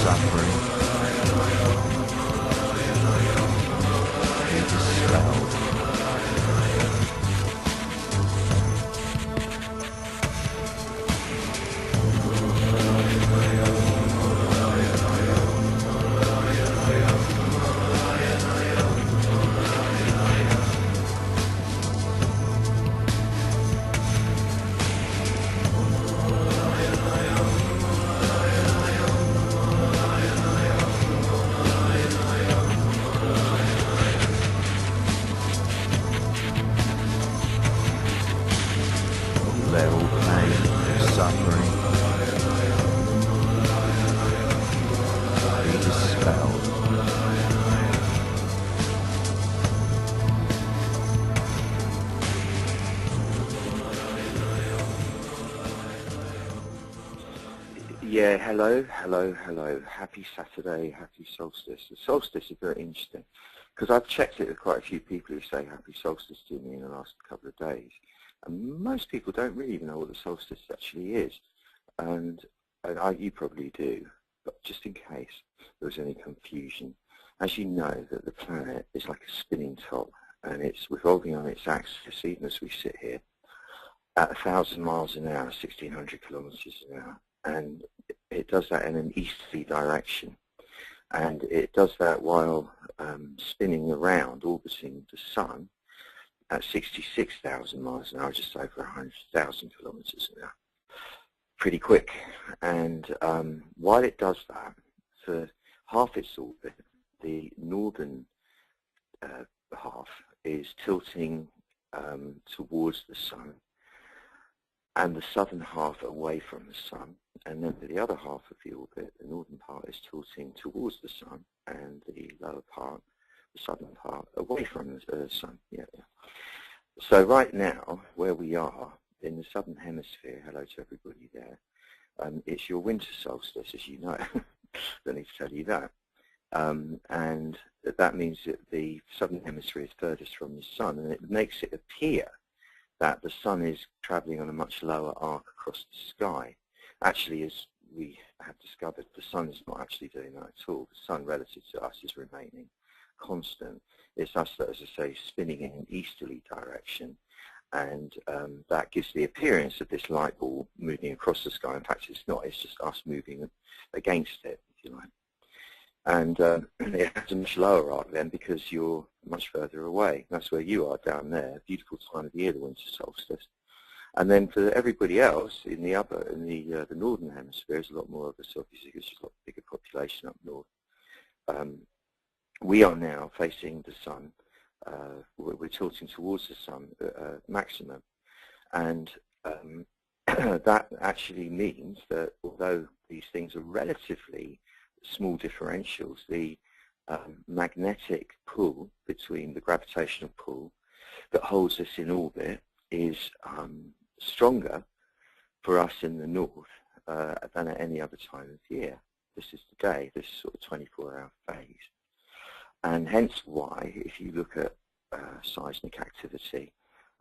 suffering be dispelled. Let all pain and suffering be dispelled. Yeah, hello. Happy Saturday, happy solstice. The solstice is very interesting because I've checked it with quite a few people who say happy solstice to me in the last couple of days. And most people don't really even know what the solstice actually is. And you probably do, but just in case there was any confusion, as you know that the planet is like a spinning top and it's revolving on its axis even as we sit here at 1,000 miles an hour, 1,600 kilometers an hour. And it does that in an easterly direction. And it does that while spinning around, orbiting the sun at 66,000 miles an hour, just over 100,000 kilometers an hour. Pretty quick. And while it does that, for half its orbit, the northern half is tilting towards the sun, and the southern half away from the sun. And then for the other half of the orbit, the northern part is tilting towards the sun, and the lower part, the southern part, away from the sun. Yeah. So right now, where we are in the southern hemisphere, hello to everybody there, it's your winter solstice, as you know. Don't need to tell you that. And that means that the southern hemisphere is furthest from the sun, and it makes it appear that the sun is traveling on a much lower arc across the sky. Actually, as we have discovered, the sun is not actually doing that at all. The sun, relative to us, is remaining constant. It's us that, as I say, spinning in an easterly direction, and that gives the appearance of this light ball moving across the sky. In fact, it's not. It's just us moving against it, if you like. And it has a much lower arc then because you're much further away. That's where you are down there. Beautiful time of the year, the winter solstice. And then for everybody else in the northern hemisphere, there's a lot more of us, obviously, because there's a lot bigger population up north. We are now facing the sun. We're tilting towards the sun maximum, and that actually means that although these things are relatively small differentials, the magnetic pull between the gravitational pull that holds us in orbit is stronger for us in the north than at any other time of year. This is the day, this sort of 24-hour phase. And hence why, if you look at seismic activity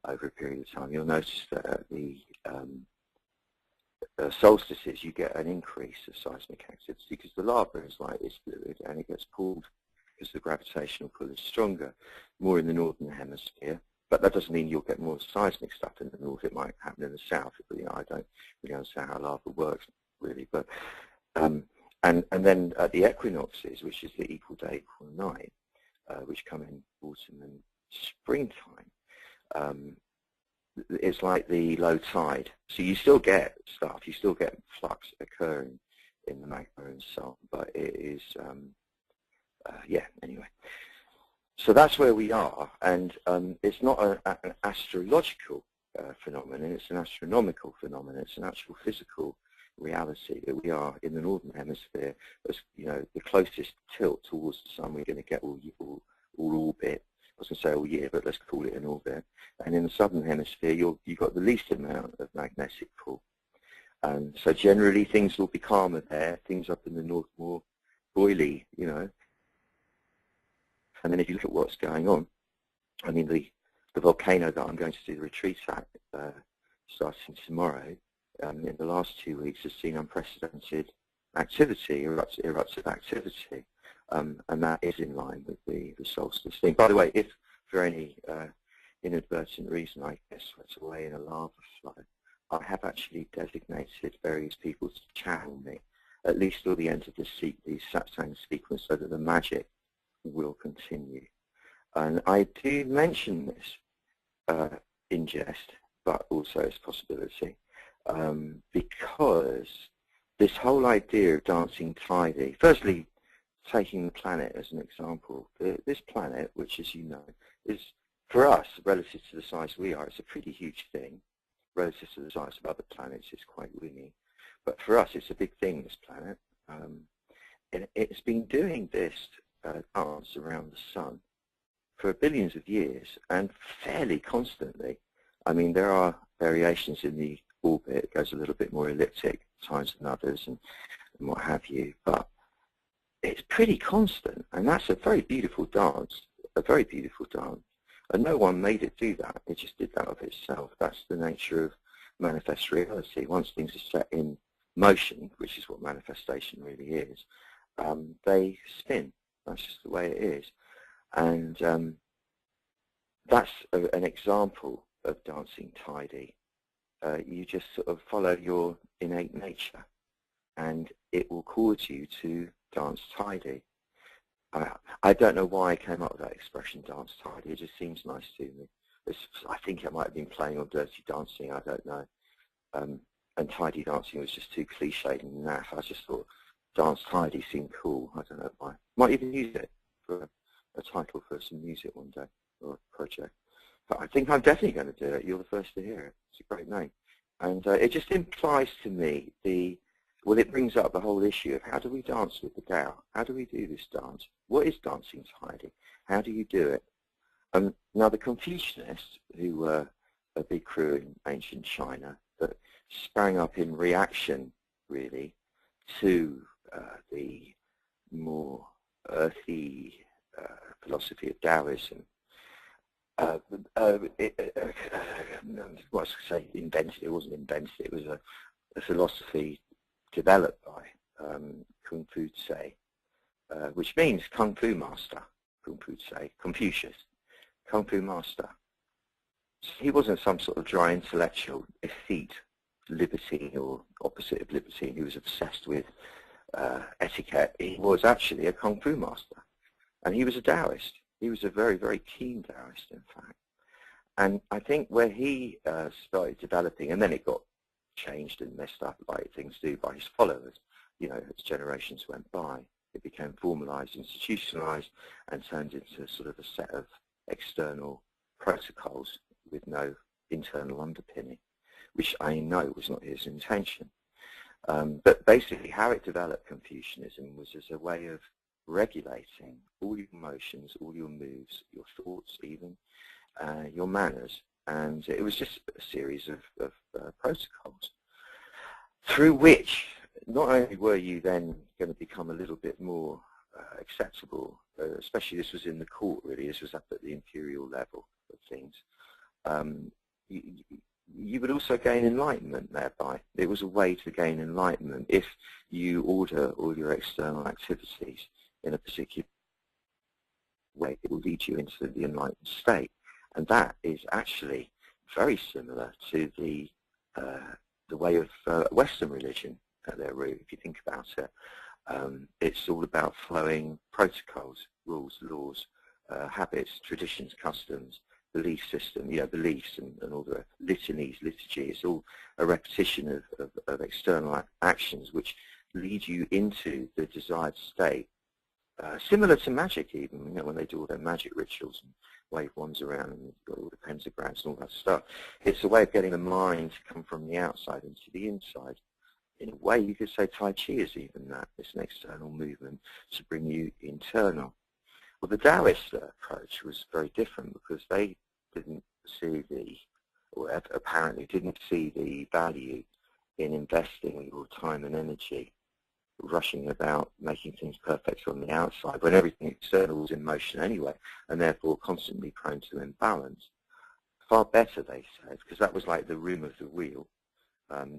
over a period of time, you'll notice that at the solstices you get an increase of seismic activity because the lava is like this fluid and it gets pulled because the gravitational pull is stronger, more in the northern hemisphere. But that doesn't mean you'll get more seismic stuff in the north. It might happen in the south. You know, I don't really understand how lava works really. But and then at the equinoxes, which is the equal day, equal night, which come in autumn and springtime, it's like the low tide. So you still get stuff. You still get flux occurring in the magma and so on. But it is, yeah, anyway. So that's where we are, and it's not an astrological phenomenon, it's an astronomical phenomenon, it's an actual physical reality that we are in the northern hemisphere, as you know, the closest tilt towards the sun we're going to get all orbit. I was going to say all year, but let's call it an orbit. And in the southern hemisphere, you've got the least amount of magnetic pull. So generally things will be calmer there, things up in the north more boily, you know. And then if you look at what's going on, I mean, the volcano that I'm going to do the retreat at starting tomorrow, in the last 2 weeks has seen unprecedented activity, eruptive activity, and that is in line with the solstice thing. By the way, if for any inadvertent reason I get swept away in a lava flow, I have actually designated various people to channel me, at least till the end of the satsang sequence, so that the magic will continue. And I do mention this in jest, but also as a possibility, because this whole idea of dancing tidy, firstly, taking the planet as an example, this planet, which, as you know, is, for us, relative to the size we are, it's a pretty huge thing. Relative to the size of other planets, it's quite weeny. But for us, it's a big thing, this planet. And it's been doing this dance around the sun for billions of years, and fairly constantly. I mean, there are variations in the orbit. It goes a little bit more elliptic times than others, and what have you. But it's pretty constant, and that's a very beautiful dance, a very beautiful dance. And no one made it do that. It just did that of itself. That's the nature of manifest reality. Once things are set in motion, which is what manifestation really is, they spin. That's just the way it is. And that's an example of dancing tidy. You just sort of follow your innate nature, and it will cause you to dance tidy. I don't know why I came up with that expression, dance tidy. It just seems nice to me. I think I might have been playing on Dirty Dancing, I don't know. And tidy dancing was just too cliched and naff. I just thought dance tidy seemed cool. I don't know why. Might even use it for a title for some music one day, or a project. But I think I'm definitely going to do it. You're the first to hear it. It's a great name. And it just implies to me well, it brings up the whole issue of how do we dance with the Tao? How do we do this dance? What is dancing tidy? How do you do it? Now, the Confucianists, who were a big crew in ancient China, that sprang up in reaction, really, to the more earthy philosophy of Taoism. Invented. It wasn't invented. It was a philosophy developed by Kung Fu Tse, which means Kung Fu master. Kung Fu Tse, Confucius, Kung Fu master. So he wasn't some sort of dry intellectual effete libertine or opposite of libertine. He was obsessed with etiquette. He was actually a Kung Fu master, and he was a Taoist. He was a very, very keen Taoist, in fact. And I think where he started developing, and then it got changed and messed up like things do by his followers, you know, as generations went by, it became formalized, institutionalized, and turned into sort of a set of external protocols with no internal underpinning, which I know was not his intention. But basically how it developed, Confucianism, was as a way of regulating all your emotions, all your moves, your thoughts even, your manners. And it was just a series of protocols through which not only were you then going to become a little bit more acceptable, especially this was in the court really, this was up at the imperial level of things, you would also gain enlightenment thereby. It was a way to gain enlightenment if you order all your external activities in a particular way. It will lead you into the enlightened state. And that is actually very similar to the way of Western religion at their root, if you think about it. It's all about flowing protocols, rules, laws, habits, traditions, customs, belief system, you know, beliefs and all the litanies, liturgy. It's all a repetition of external actions which lead you into the desired state. Similar to magic even, you know, when they do all their magic rituals and wave wands around and you've got all the pentagrams and all that stuff. It's a way of getting the mind to come from the outside into the inside. In a way, you could say Tai Chi is even that. It's an external movement to bring you internal. Well, the Taoist approach was very different because they didn't see or apparently didn't see the value in investing your time and energy rushing about making things perfect on the outside when everything external was in motion anyway, and therefore constantly prone to imbalance. Far better, they said, because that was like the room of the wheel,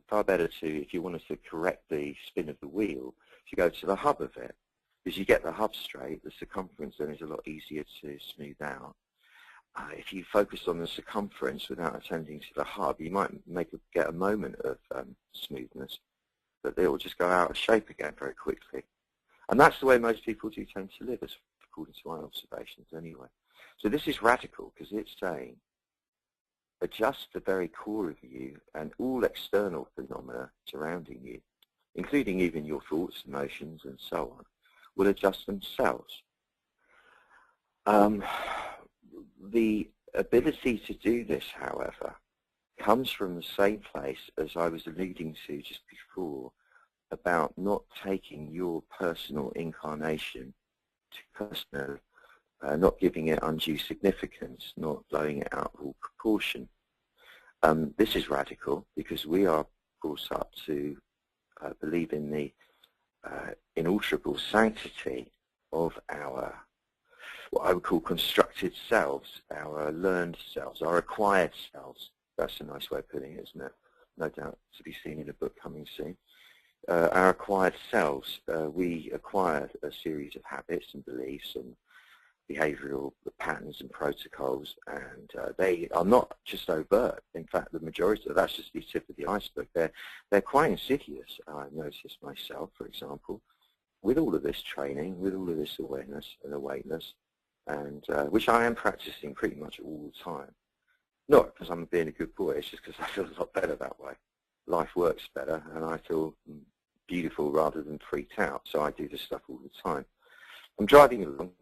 far better to, if you wanted to correct the spin of the wheel, to go to the hub of it. Because you get the hub straight, the circumference then is a lot easier to smooth out. If you focus on the circumference without attending to the hub, you might get a moment of smoothness, but they will just go out of shape again very quickly. And that's the way most people do tend to live, as according to my observations anyway. So this is radical, because it's saying adjust the very core of you and all external phenomena surrounding you, including even your thoughts, emotions, and so on, will adjust themselves. The ability to do this, however, comes from the same place as I was alluding to just before about not taking your personal incarnation to personal, not giving it undue significance, not blowing it out of all proportion. This is radical because we are brought up to believe in the inalterable sanctity of our, what I would call constructed selves, our learned selves, our acquired selves. That's a nice way of putting it, isn't it? No doubt to be seen in a book coming soon. Our acquired selves, we acquired a series of habits and beliefs and behavioral patterns and protocols, and they are not just overt. In fact, the majority of that's just the tip of the iceberg. They're quite insidious. I noticed myself, for example, with all of this training, with all of this awareness and awakeness, and which I am practicing pretty much all the time. Not because I'm being a good boy, it's just because I feel a lot better that way. Life works better, and I feel beautiful rather than freaked out, so I do this stuff all the time. I'm driving along,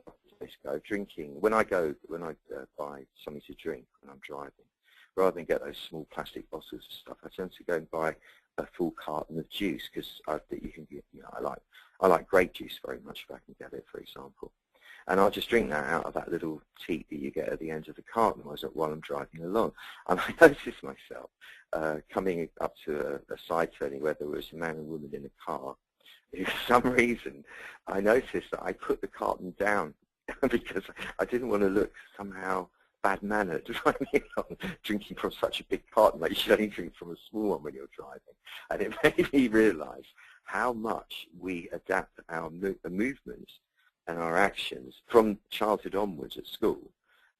drinking. When I buy something to drink when I'm driving, rather than get those small plastic bottles of stuff, I tend to go and buy a full carton of juice, because you can get, I like grape juice very much if I can get it, for example. And I'll just drink that out of that little teat that you get at the end of the carton while I'm driving along. And I noticed myself coming up to a side turning where there was a man and woman in a car. For some reason, I noticed that I put the carton down because I didn't want to look somehow bad-mannered driving along, drinking from such a big carton. Like, you should only drink from a small one when you're driving. And it made me realize how much we adapt our movements and our actions from childhood onwards at school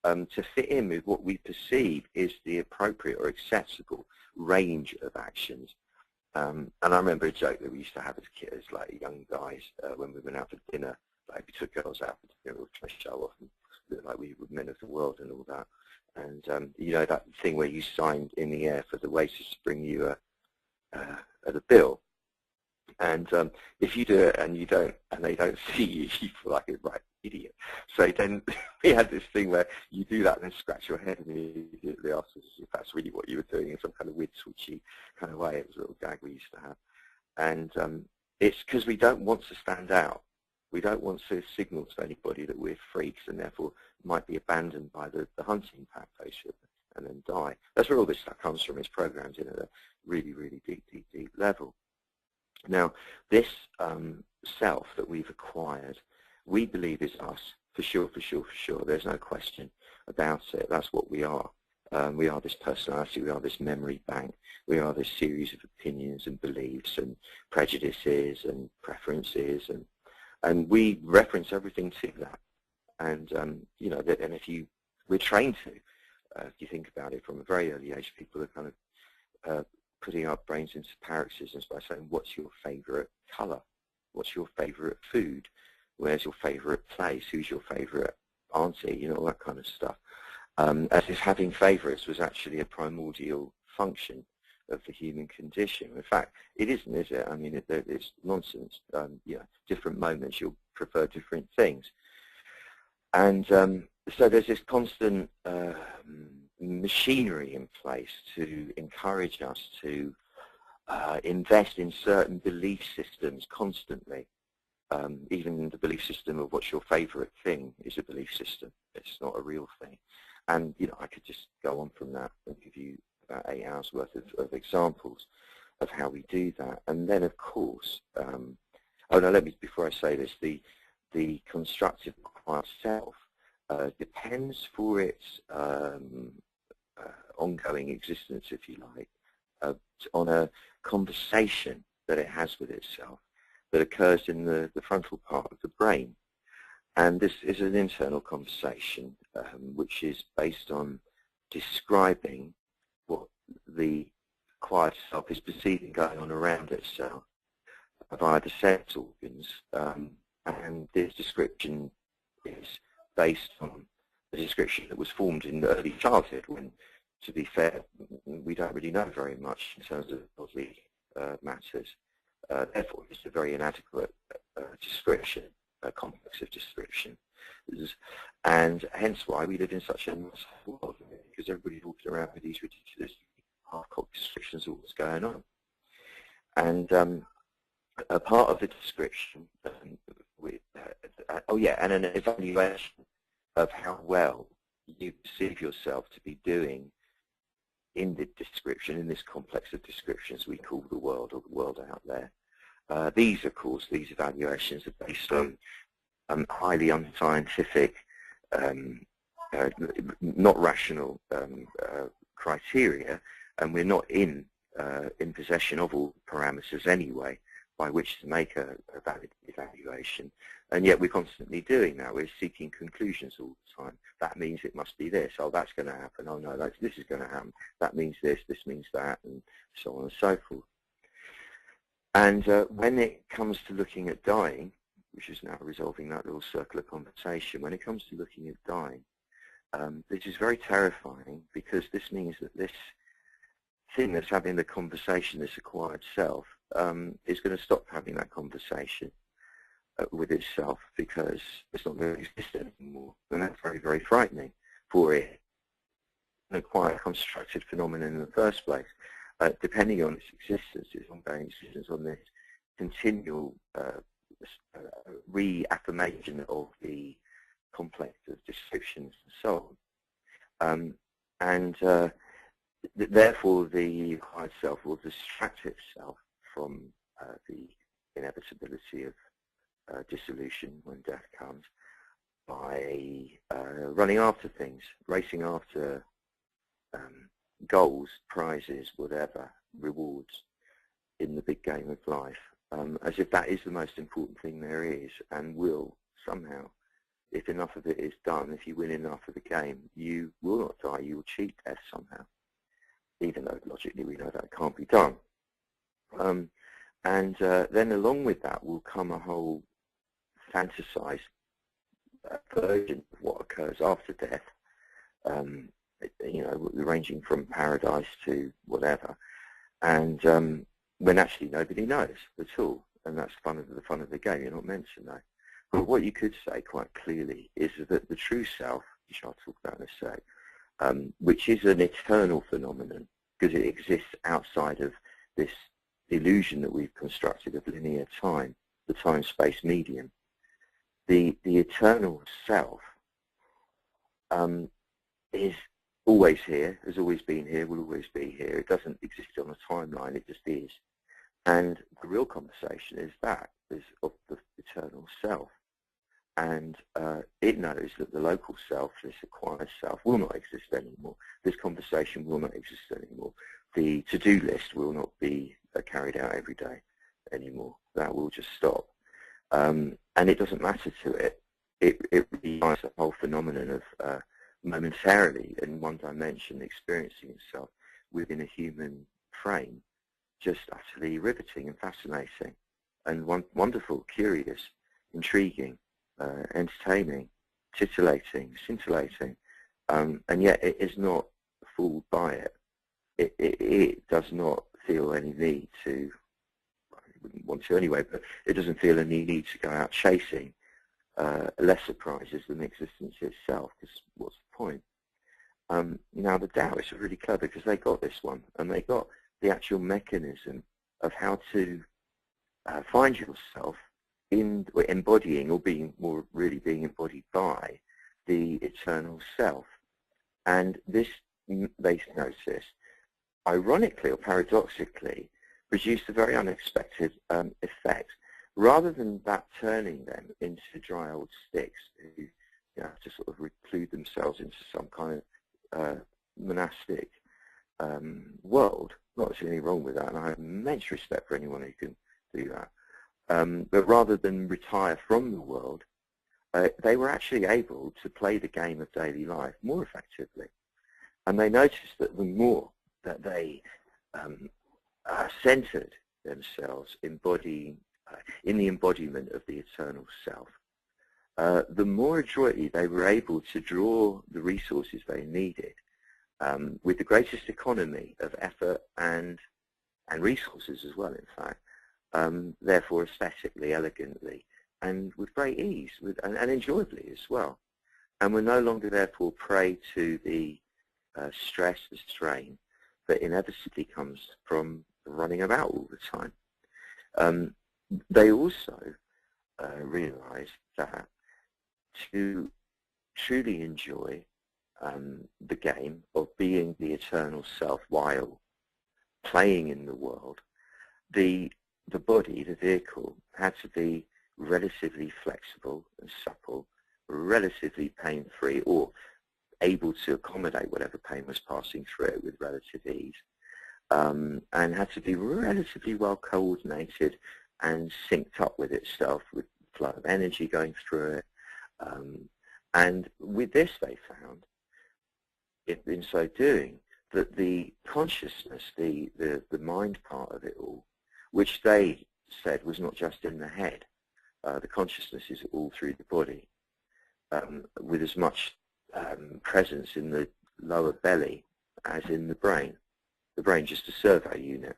to fit in with what we perceive is the appropriate or acceptable range of actions. And I remember a joke that we used to have as kids, like young guys, when we went out for dinner. Like, we took girls out for dinner, we were trying to show off and look like we were men of the world and all that. And you know, that thing where you signed in the air for the waiters to bring you a bill. And if you do it and you don't, and they don't see you, you feel like a right idiot. So then we had this thing where you do that and then scratch your head and immediately ask us if that's really what you were doing in some kind of weird, twitchy kind of way. It was a little gag we used to have. And it's because we don't want to stand out. We don't want to signal to anybody that we're freaks and therefore might be abandoned by the hunting pack, basically, and then die. That's where all this stuff comes from. It's programmed in at a really, really deep, deep, deep level. Now, this self that we've acquired, we believe is us, for sure, for sure, for sure. There's no question about it. That's what we are. We are this personality. We are this memory bank. We are this series of opinions and beliefs and prejudices and preferences, and we reference everything to that. And you know, and we're trained to. If you think about it, from a very early age, people are kind of putting our brains into paroxysms by saying, what's your favorite color? What's your favorite food? Where's your favorite place? Who's your favorite auntie? You know, all that kind of stuff. As if having favorites was actually a primordial function of the human condition. In fact, it isn't, is it? I mean, it's nonsense. You know, different moments you'll prefer different things. And so there's this constant machinery in place to encourage us to invest in certain belief systems constantly. Even the belief system of what's your favorite thing is a belief system. It's not a real thing. And, you know, I could just go on from that and give you about 8 hours worth of examples of how we do that. And then, of course, oh no, before I say this, the constructive acquired self depends for its ongoing existence, if you like, on a conversation that it has with itself that occurs in the frontal part of the brain. And this is an internal conversation which is based on describing what the quiet self is perceiving going on around itself via the sense organs. And this description is based on the description that was formed in early childhood when, to be fair, we don't really know very much in terms of bodily matters. Therefore, it's a very inadequate description, a complex of description. And hence why we live in such a nice world, because everybody's walking around with these ridiculous half-cocked descriptions of what's going on. And a part of the description, and an evaluation of how well you perceive yourself to be doing in the description, in this complex of descriptions we call the world, or the world out there. These, of course, these evaluations are based on highly unscientific, not rational criteria, and we're not in possession of all parameters anyway by which to make a valid evaluation. And yet we're constantly doing that. We're seeking conclusions all the time. That means it must be this. Oh, that's going to happen. Oh, no, this is going to happen. That means this means that, and so on and so forth. And when it comes to looking at dying, which is now resolving that little circle of conversation, when it comes to looking at dying, this is very terrifying, because this means that this thing that's having the conversation, this acquired self, is going to stop having that conversation with itself, because it's not going to exist anymore. And that's very, very frightening for it. An acquired constructed phenomenon in the first place, depending on its existence, its ongoing existence, on this continual reaffirmation of the complex of descriptions and so on. Therefore, the acquired self will distract itself from the inevitability of dissolution when death comes by running after things, racing after goals, prizes, whatever, rewards in the big game of life, as if that is the most important thing there is, and will somehow, if enough of it is done, if you win enough of the game, you will not die, you will cheat death somehow, even though logically we know that can't be done. Then along with that will come a whole fantasized version of what occurs after death, ranging from paradise to whatever, and when actually nobody knows at all, and that's the fun of the game. You're not meant to know. But what you could say quite clearly is that the true self, which I'll talk about in a sec, which is an eternal phenomenon because it exists outside of this illusion that we've constructed of linear time, the time-space medium. The eternal self is always here, has always been here, will always be here. It doesn't exist on a timeline, it just is. And the real conversation is of the eternal self. And it knows that the local self, this acquired self, will not exist anymore. This conversation will not exist anymore. The to-do list will not be carried out every day anymore. That will just stop. And it doesn't matter to it. It relies the whole phenomenon of momentarily, in one dimension, experiencing itself within a human frame, just utterly riveting and fascinating and wonderful, curious, intriguing, entertaining, titillating, scintillating, and yet it is not fooled by it. It does not feel any need to, I wouldn't want to anyway, but it doesn't feel any need to go out chasing lesser prizes than existence itself, because what's the point? Now the Taoists are really clever because they got this one, and they got the actual mechanism of how to find yourself in embodying, or being more really being embodied by, the eternal self. And this, they notice, ironically or paradoxically, produced a very unexpected effect. Rather than that turning them into dry old sticks who have to sort of reclude themselves into some kind of monastic world, not anything wrong with that, and I have immense respect for anyone who can do that. But rather than retire from the world, they were actually able to play the game of daily life more effectively. And they noticed that the more that they centered themselves in the embodiment of the eternal self, the more adroitly they were able to draw the resources they needed with the greatest economy of effort and resources as well, in fact, therefore aesthetically, elegantly, and with great ease and enjoyably as well. And we're no longer therefore prey to the stress, the strain that inevitably comes from running about all the time. They also realized that to truly enjoy the game of being the eternal self while playing in the world, the body, the vehicle, had to be relatively flexible and supple, relatively pain-free, or able to accommodate whatever pain was passing through it with relative ease, and had to be relatively well coordinated and synced up with itself, with the flow of energy going through it. And with this, they found, in so doing, that the consciousness, the mind part of it all, which they said was not just in the head, the consciousness is all through the body, with as much presence in the lower belly as in the brain. The brain just a survey unit.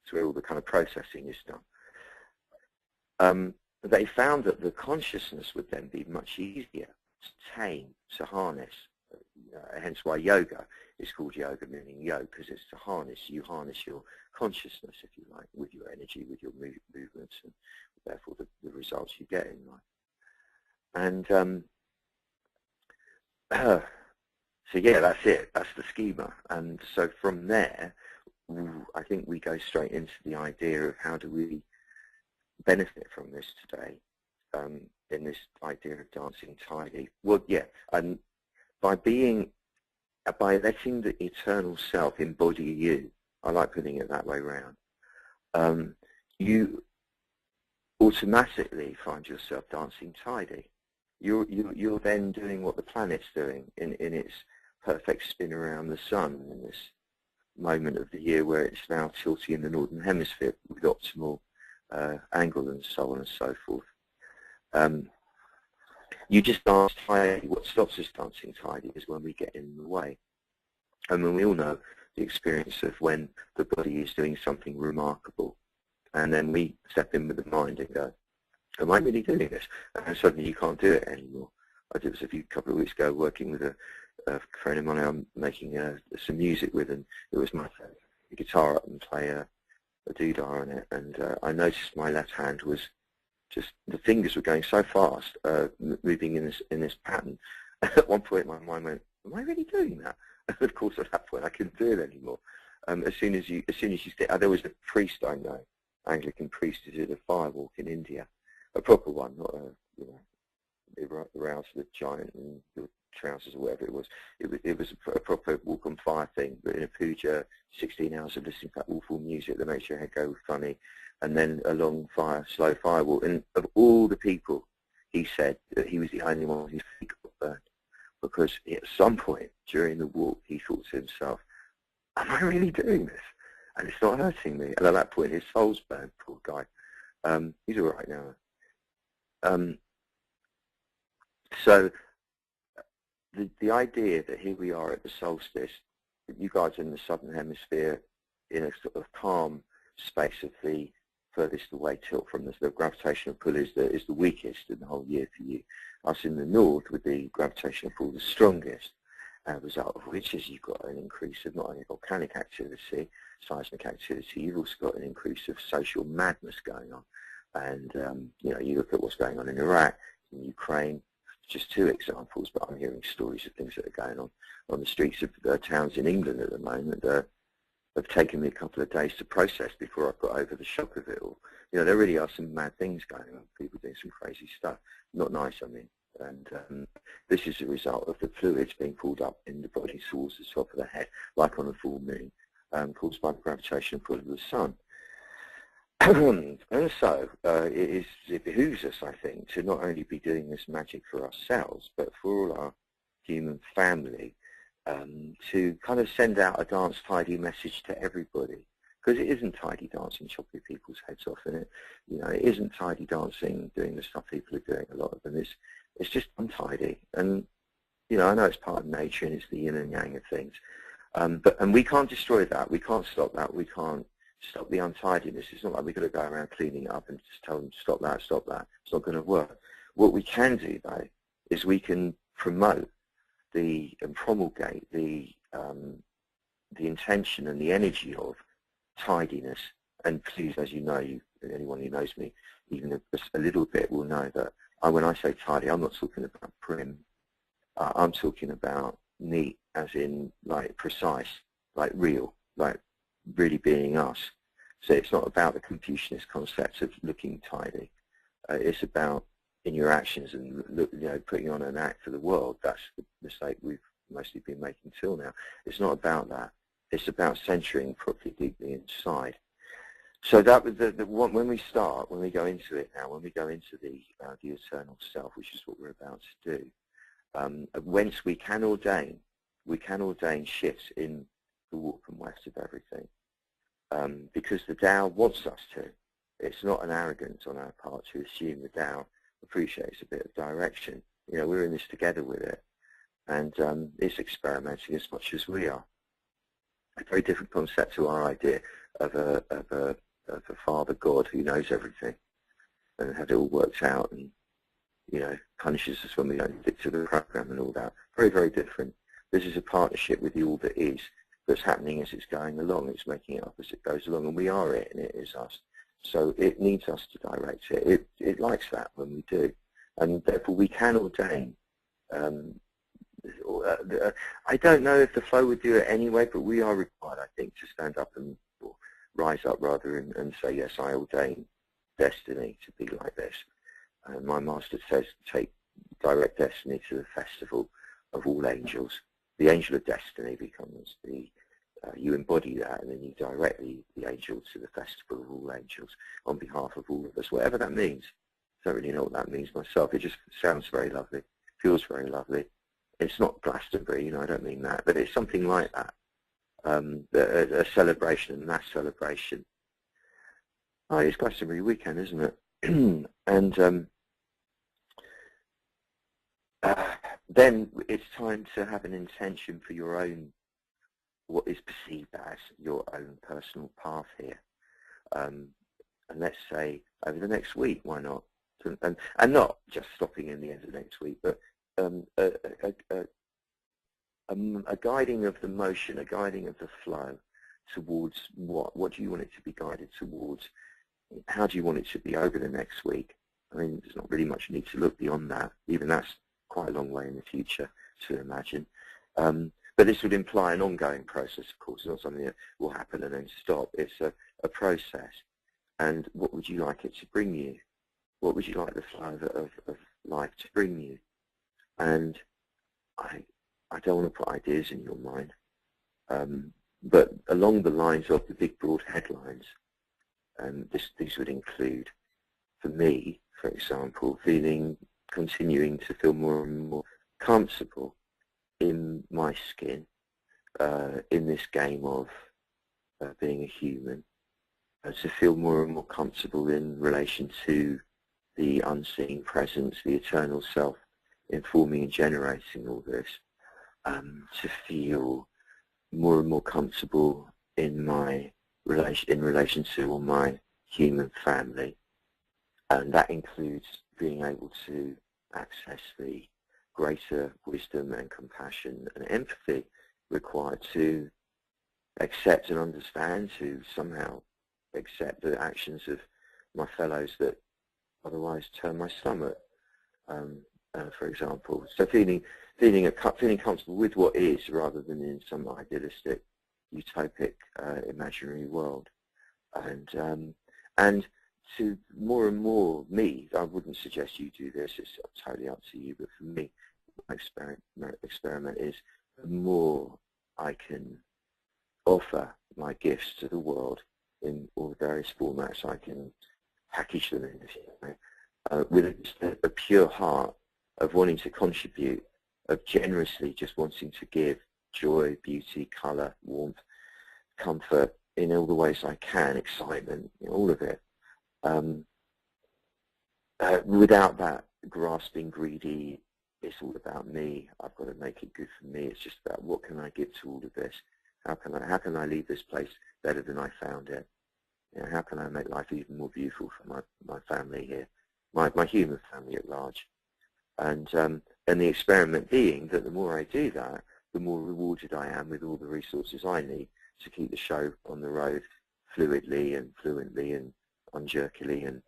It's where all the kind of processing is done. They found that the consciousness would then be much easier to tame, to harness, hence why yoga is called yoga, meaning yoke, because it's to harness. You harness your consciousness, if you like, with your energy, with your movements, and therefore the results you get in life. And so yeah, that's it. That's the schema. And so from there, I think we go straight into the idea of how do we benefit from this today, in this idea of dancing tidy. Well, yeah, and by letting the eternal self embody you, I like putting it that way around, you automatically find yourself dancing tidy. You're then doing what the planet's doing in its perfect spin around the sun in this moment of the year where it's now tilting in the northern hemisphere with optimal angle and so on and so forth. You just dance tidy. What stops us dancing tidy is when we get in the way. And when we all know the experience of when the body is doing something remarkable, and then we step in with the mind and go, am I really doing this? And suddenly you can't do it anymore. I did this a couple of weeks ago working with a friend of mine I'm making some music with, and it was my guitar up and play a doodah on it, and I noticed my left hand was just, the fingers were going so fast, moving in this pattern. At one point my mind went, am I really doing that? And of course at that point I couldn't do it anymore. As soon as you stick, there was a priest I know, Anglican priest, who did a fire walk in India, a proper one, not a aroused the giant in your trousers or whatever it was. It was a proper walk on fire thing, but in a puja, 16 hours of listening to that awful music that makes your head go funny, and then a long slow fire walk. And of all the people, he said that he was the only one whose feet got burned, because at some point during the walk he thought to himself, am I really doing this? And it's not hurting me. And at that point his soul's burned, poor guy. He's all right now. So the idea that here we are at the solstice, you guys are in the southern hemisphere in a sort of calm space of the furthest away tilt from the gravitational pull is the weakest in the whole year for you. Us in the north with the gravitational pull the strongest, result of which is you've got an increase of not only volcanic activity, seismic activity, you've also got an increase of social madness going on. And you look at what's going on in Iraq, in Ukraine, just two examples, but I'm hearing stories of things that are going on the streets of towns in England at the moment that have taken me a couple of days to process before I got over the shock of it all. There really are some mad things going on, people doing some crazy stuff. Not nice, I mean. And this is a result of the fluids being pulled up in the body towards the top of the head, like on a full moon. caused by the gravitational pull of the sun. And so it behooves us, I think, to not only be doing this magic for ourselves, but for all our human family, to kind of send out a dance tidy message to everybody. Because it isn't tidy dancing chopping people's heads off in it. You know, it isn't tidy dancing doing the stuff people are doing, a lot of them. It's just untidy. And, you know, I know it's part of nature and it's the yin and yang of things. And we can't destroy that. We can't stop that. We can't stop the untidiness. It's not like we've got to go around cleaning it up and just tell them, stop that, stop that. It's not going to work. What we can do, though, is we can promote and promulgate the intention and the energy of tidiness. And please, as you know, anyone who knows me even a little bit will know that when I say tidy, I'm not talking about prim. I'm talking about neat, as in like precise, like real, like really being us. So it's not about the Confucianist concept of looking tidy. It's about in your actions and putting on an act for the world. That's the mistake we've mostly been making till now. It's not about that. It's about centering properly deeply inside. So that was when we start, when we go into it now, when we go into the eternal self, which is what we're about to do. Whence we can ordain shifts in the warp and weft of everything, because the Tao wants us to. It's not an arrogance on our part to assume the Tao appreciates a bit of direction. You know, we're in this together with it, and it's experimenting as much as we are. A very different concept to our idea of a Father God who knows everything and had it all worked out, and punishes us when we don't stick to the program and all that. Very, very different. This is a partnership with the all that is that's happening as it's going along. It's making it up as it goes along, and we are it, and it is us. So it needs us to direct it. It likes that when we do, and therefore we can ordain. I don't know if the flow would do it anyway, but we are required, I think, to stand up and rise up rather and say, yes, I ordain destiny to be like this. And my master says, take direct destiny to the festival of all angels. The angel of destiny becomes you embody that, and then you direct the angel to the festival of all angels on behalf of all of us, whatever that means. I don't really know what that means myself. It just sounds very lovely, feels very lovely. It's not Glastonbury, I don't mean that, but it's something like that. A celebration, a mass celebration. Oh, it's Glastonbury weekend, isn't it? And then it's time to have an intention for your own, what is perceived as your own personal path here. And let's say over the next week, why not? And not just stopping in the end of next week, but a guiding of the motion, a guiding of the flow towards what? What do you want it to be guided towards? How do you want it to be over the next week? I mean, there's not really much need to look beyond that. Even that's quite a long way in the future to imagine. But this would imply an ongoing process, of course. It's not something that will happen and then stop. It's a process. And what would you like it to bring you? What would you like the flow of life to bring you? And I don't want to put ideas in your mind, but along the lines of the big broad headlines, these would include, for me, for example, continuing to feel more and more comfortable in my skin, in this game of being a human, to feel more and more comfortable in relation to the unseen presence, the eternal self, informing and generating all this, to feel more and more comfortable in relation to all my human family, and that includes being able to access the greater wisdom and compassion and empathy required to accept and understand, to somehow accept the actions of my fellows that otherwise turn my stomach, for example. So feeling comfortable with what is rather than in some idealistic, utopic, imaginary world, and to more and more me. I wouldn't suggest you do this. It's totally up to you. But for me, my experiment is the more I can offer my gifts to the world in all the various formats I can package them in, if you know, with just a pure heart of wanting to contribute, of generously just wanting to give joy, beauty, colour, warmth, comfort in all the ways I can, excitement, you know, all of it. Without that grasping, greedy, it's all about me, I've got to make it good for me. It's just about what can I give to all of this? How can I leave this place better than I found it? You know, how can I make life even more beautiful for my family here, my human family at large? And the experiment being that the more I do that, the more rewarded I am with all the resources I need to keep the show on the road fluidly and fluently and unjerkily and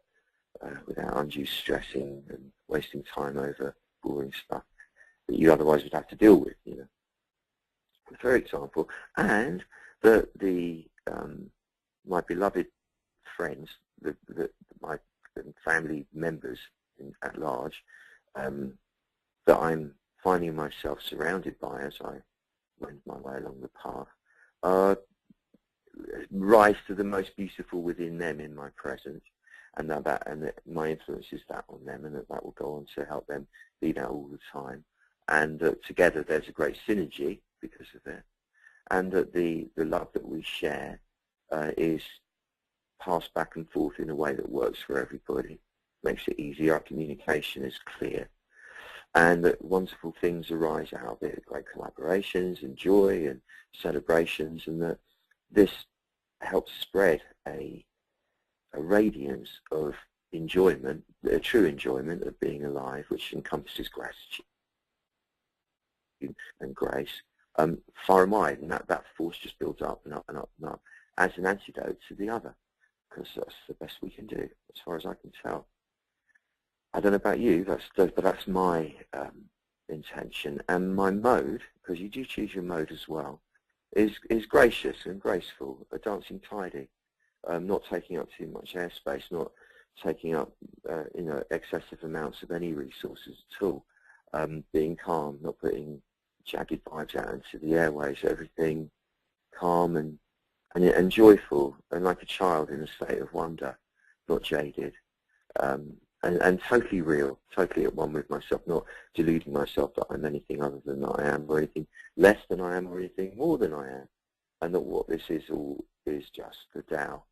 without undue stressing and wasting time over boring stuff that you otherwise would have to deal with, you know. For example, and my beloved friends, my family members at large, that I'm finding myself surrounded by as I wend my way along the path, rise to the most beautiful within them in my presence, and that my influence is that on them, and that will go on to help them be that all the time, and that together there's a great synergy because of it, and that the love that we share is passed back and forth in a way that works for everybody, makes it easy, our communication is clear, and that wonderful things arise out of it, great collaborations and joy and celebrations, and that this helps spread a radiance of enjoyment, a true enjoyment of being alive, which encompasses gratitude and grace, far and wide, and that force just builds up and up and up and up as an antidote to the other, because that's the best we can do, as far as I can tell. I don't know about you, but that's my intention, and my mode, because you do choose your mode as well, is gracious and graceful, a dancing tidy, not taking up too much airspace, not taking up excessive amounts of any resources at all, being calm, not putting jagged vibes out into the airways, everything calm and joyful, and like a child in a state of wonder, not jaded, and totally real, totally at one with myself, not deluding myself that I'm anything other than that I am, or anything less than I am, or anything more than I am, and that what this is all is just the Tao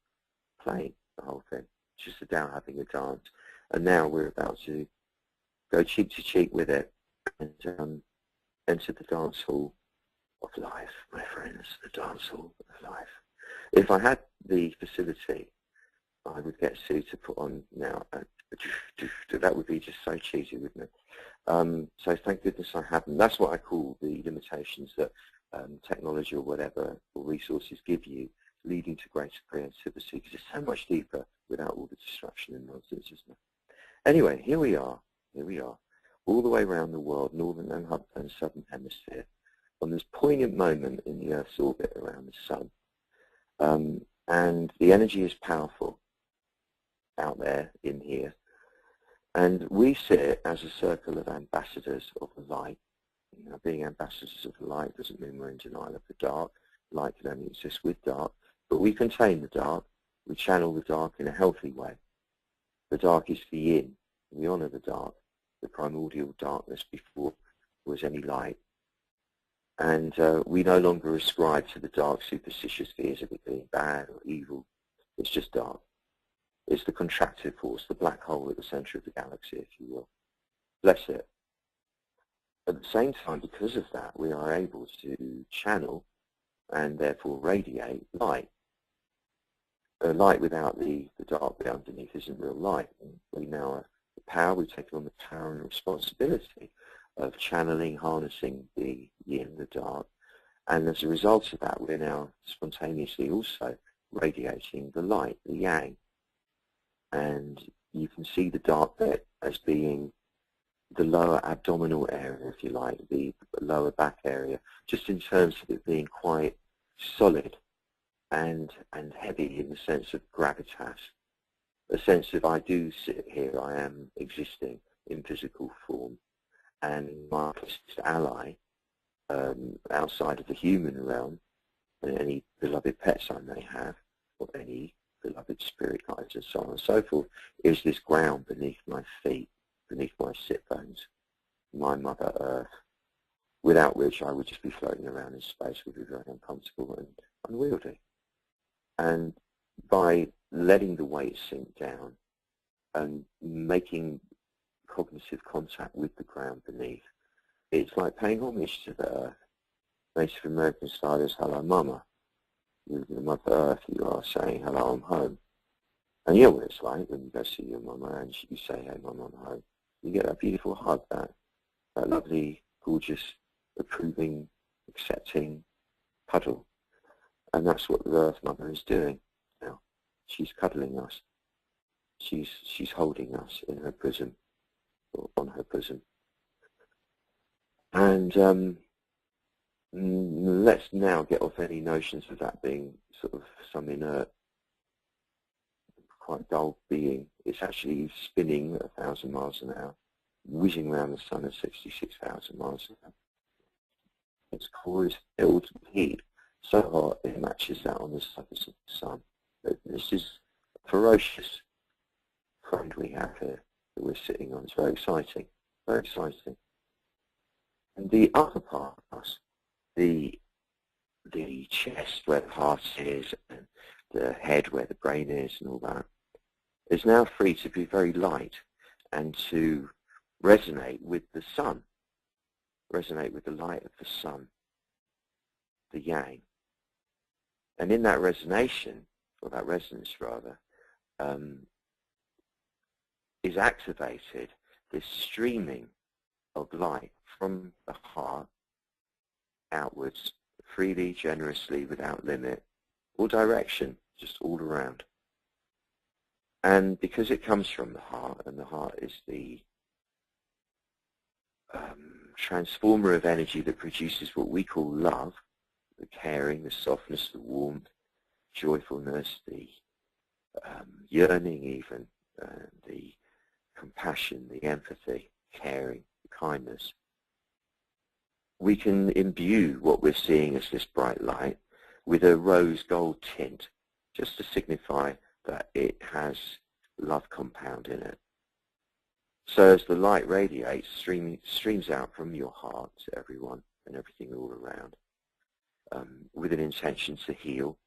playing the whole thing. It's just the Tao having a dance, and now we're about to go cheek to cheek with it and enter the dance hall of life, my friends, the dance hall of life. If I had the facility, I would get Sue to put on now. That would be just so cheesy, wouldn't it? So thank goodness I haven't. That's what I call the limitations that technology or whatever or resources give you, leading to greater creativity, because it's so much deeper without all the distraction and nonsense, isn't it? Anyway, here we are, all the way around the world, northern and southern hemisphere, on this poignant moment in the Earth's orbit around the sun. And the energy is powerful out there in here. And we sit as a circle of ambassadors of the light. You know, being ambassadors of the light doesn't mean we're in denial of the dark. Light can only exist with dark. But we contain the dark. We channel the dark in a healthy way. The dark is the yin. We honor the dark, the primordial darkness before there was any light. And we no longer ascribe to the dark superstitious fears of it being bad or evil. It's just dark. It's the contractive force, the black hole at the center of the galaxy, if you will. Bless it. At the same time, because of that, we are able to channel and therefore radiate light. Light without the dark bit underneath isn't real light. And we now have the power, we've taken on the power and responsibility of channeling, harnessing the yin, the dark, and as a result of that, we're now spontaneously also radiating the light, the yang, and you can see the dark bit as being the lower abdominal area, if you like, the lower back area, just in terms of it being quite solid and heavy in the sense of gravitas, a sense of I do sit here, I am existing in physical form. And my closest ally outside of the human realm and any beloved pets I may have, or any beloved spirit guides and so on and so forth, is this ground beneath my feet, beneath my sit bones, my Mother Earth, without which I would just be floating around in space, would be very uncomfortable and unwieldy. And by letting the weight sink down and making cognitive contact with the ground beneath, it's like paying homage to the Earth. Native American style is hello mama. With the Mother Earth, you are saying hello, I'm home. And you know what it's like when you go see your mama and you say, hey mama, I'm home. You get that beautiful hug, that lovely, gorgeous, approving, accepting cuddle. And that's what the Earth Mother is doing now. She's cuddling us. She's holding us in her bosom, or on her bosom. And let's now get off any notions of that being sort of some inert, quite dull being. It's actually spinning at 1,000 miles an hour, whizzing around the sun at 66,000 miles an hour. Its core is filled with heat, so hot it matches that on the surface of the sun. But this is a ferocious friend we have here that we're sitting on. It's very exciting, very exciting. And the other part of us, the chest where the heart is and the head where the brain is and all that, is now free to be very light and to resonate with the sun, resonate with the light of the sun, the yang. And in that resonation, or that resonance rather, is activated this streaming of light from the heart outwards, freely, generously, without limit, all direction, just all around. And because it comes from the heart, and the heart is the transformer of energy that produces what we call love, the caring, the softness, the warmth, joyfulness, the yearning even, the compassion, the empathy, caring, the kindness. We can imbue what we're seeing as this bright light with a rose gold tint, just to signify that it has love compound in it. So as the light radiates, streams out from your heart to everyone and everything all around, with an intention to heal,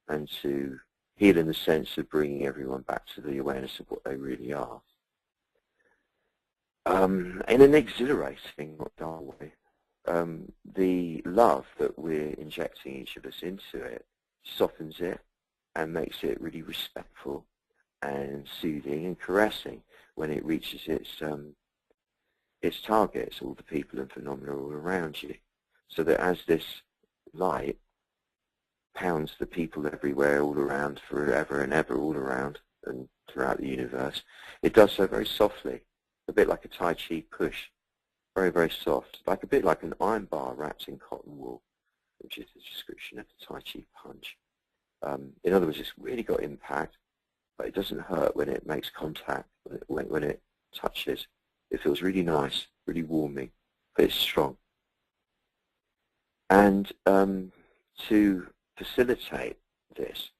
and to heal in the sense of bringing everyone back to the awareness of what they really are. In an exhilarating, not dull way. The love that we're injecting each of us into it softens it and makes it really respectful and soothing and caressing when it reaches its targets, all the people and phenomena all around you. So that as this light pounds the people everywhere, all around, forever and ever, all around and throughout the universe, it does so very softly, a bit like a Tai Chi push. Very, very soft, a bit like an iron bar wrapped in cotton wool, which is the description of the Tai Chi punch. In other words, it's really got impact, but it doesn't hurt when it makes contact, when it touches. It feels really nice, really warming, but it's strong. And to facilitate this,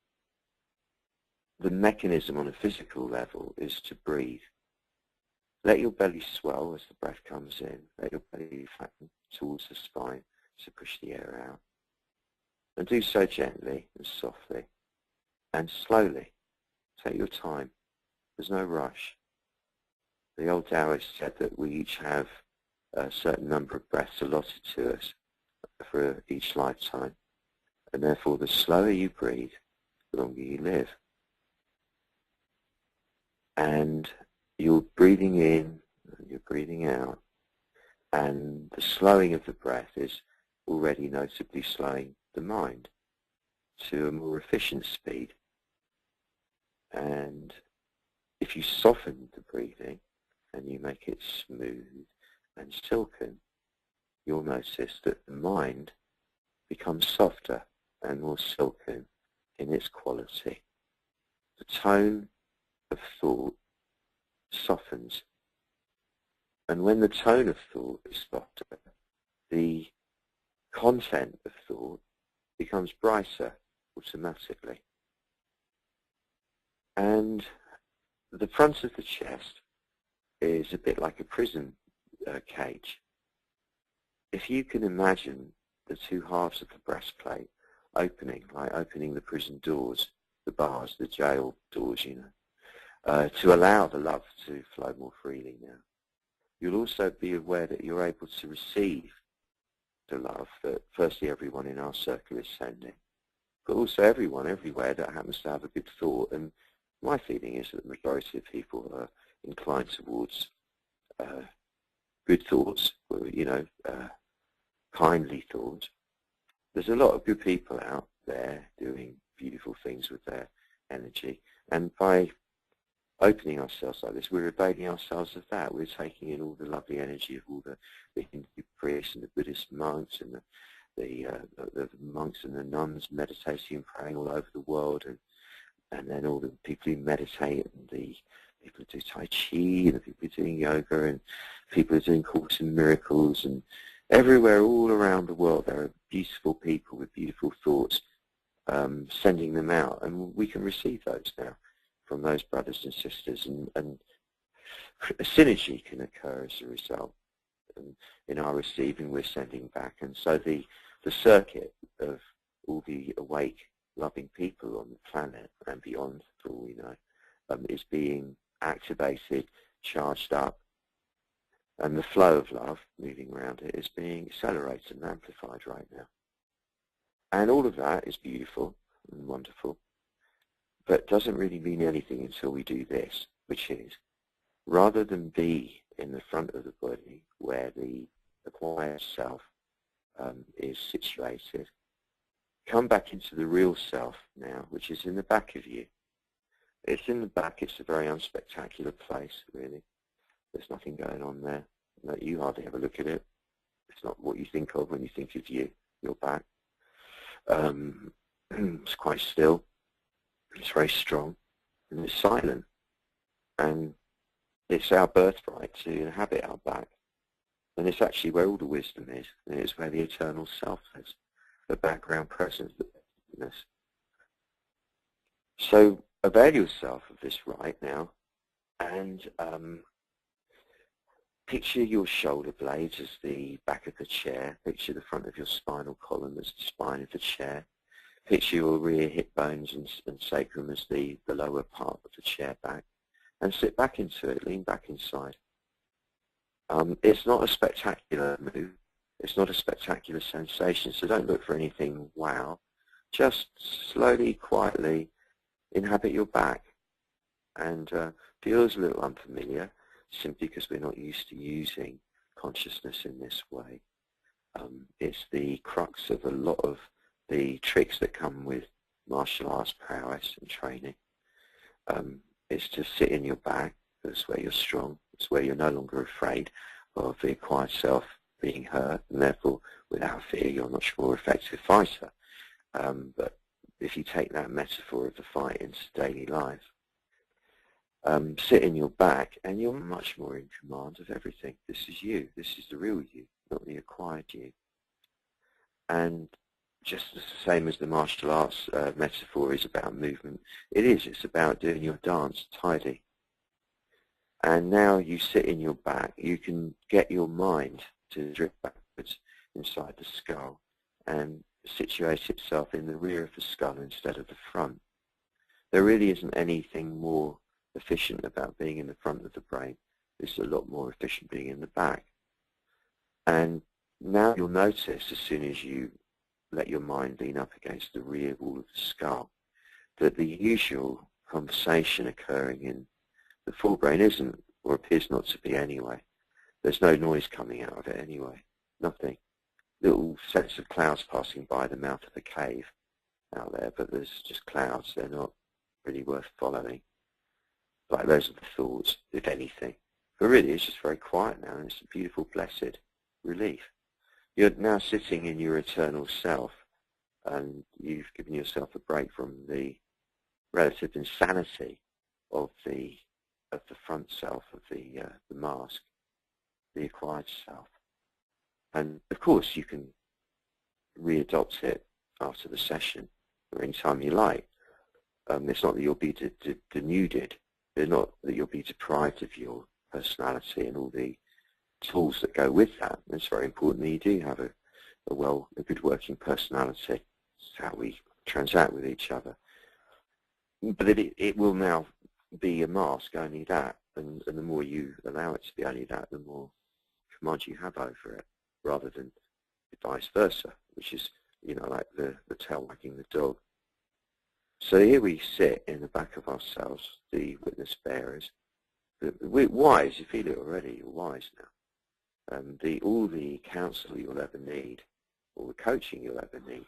the mechanism on a physical level is to breathe. Let your belly swell as the breath comes in. Let your belly flatten towards the spine to push the air out. And do so gently and softly and slowly. Take your time. There's no rush. The old Taoist said that we each have a certain number of breaths allotted to us for each lifetime. And therefore, the slower you breathe, the longer you live. And you're breathing in, you're breathing out, and the slowing of the breath is already notably slowing the mind to a more efficient speed. And if you soften the breathing and you make it smooth and silken, you'll notice that the mind becomes softer and more silken in its quality. The tone of thought softens. And when the tone of thought is softer, the content of thought becomes brighter automatically. And the front of the chest is a bit like a prison cage. If you can imagine the two halves of the breastplate opening, like opening the prison doors, the bars, the jail doors, you know, to allow the love to flow more freely now. You'll also be aware that you're able to receive the love that firstly everyone in our circle is sending, but also everyone everywhere that happens to have a good thought. And my feeling is that the majority of people are inclined towards good thoughts, you know, kindly thoughts. There's a lot of good people out there doing beautiful things with their energy, and by opening ourselves like this, we're availing ourselves of that. We're taking in all the lovely energy of all the Hindu priests and the Buddhist monks and the monks and the nuns meditating and praying all over the world, and then all the people who meditate, and the people who do Tai Chi, and the people who are doing yoga, and people who are doing Course in Miracles, and everywhere, all around the world, there are beautiful people with beautiful thoughts, sending them out, and we can receive those now from those brothers and sisters, and a synergy can occur as a result. And in our receiving, we're sending back, and so the circuit of all the awake, loving people on the planet and beyond, for all we know, is being activated, charged up, and the flow of love moving around it is being accelerated and amplified right now. And all of that is beautiful and wonderful, but doesn't really mean anything until we do this, which is, rather than be in the front of the body where the acquired self is situated, come back into the real self now, which is in the back of you. It's in the back. It's a very unspectacular place, really. There's nothing going on there. No, you hardly ever look at it. It's not what you think of when you think of you, your back. It's quite still. It's very strong, and it's silent. And it's our birthright to inhabit our back. And it's actually where all the wisdom is, and it's where the eternal self is, the background presence, the vastness. So avail yourself of this right now, and picture your shoulder blades as the back of the chair. Picture the front of your spinal column as the spine of the chair. Picture your rear hip bones and sacrum as the lower part of the chair back, and sit back into it, lean back inside. It's not a spectacular move. It's not a spectacular sensation, so don't look for anything wow. Just slowly, quietly inhabit your back, and feels a little unfamiliar simply because we're not used to using consciousness in this way. It's the crux of a lot of the tricks that come with martial arts prowess and training. Is to sit in your back. That's where you're strong. It's where you're no longer afraid of the acquired self being hurt, and therefore, without fear, you're a much more effective fighter. But if you take that metaphor of the fight into daily life, sit in your back, and you're much more in command of everything. This is you. This is the real you, not the acquired you. And just the same as the martial arts metaphor is about movement, it's about doing your dance tidy. And now you sit in your back, you can get your mind to drift backwards inside the skull and situate itself in the rear of the skull instead of the front. There really isn't anything more efficient about being in the front of the brain. It's a lot more efficient being in the back. And now you'll notice, as soon as you let your mind lean up against the rear wall of the skull, that the usual conversation occurring in the forebrain isn't, or appears not to be anyway. There's no noise coming out of it anyway. Nothing. Little sets of clouds passing by the mouth of the cave out there, but there's just clouds. They're not really worth following. Like those are the thoughts, if anything. But really, it's just very quiet now, and it's a beautiful, blessed relief. You're now sitting in your eternal self, and you've given yourself a break from the relative insanity of the front self, of the mask, the acquired self. And of course, you can readopt it after the session or any time you like. It's not that you'll be denuded. It's not that you'll be deprived of your personality and all the tools that go with that. It's very important that you do have a good working personality. It's how we transact with each other. But it will now be a mask, only that, and the more you allow it to be only that, the more command you have over it, rather than vice versa, which is, like the tail wagging the dog. So here we sit in the back of ourselves, the witness bearers. We're wise. You feel it already. You're wise now. All the counsel you'll ever need, all the coaching you'll ever need,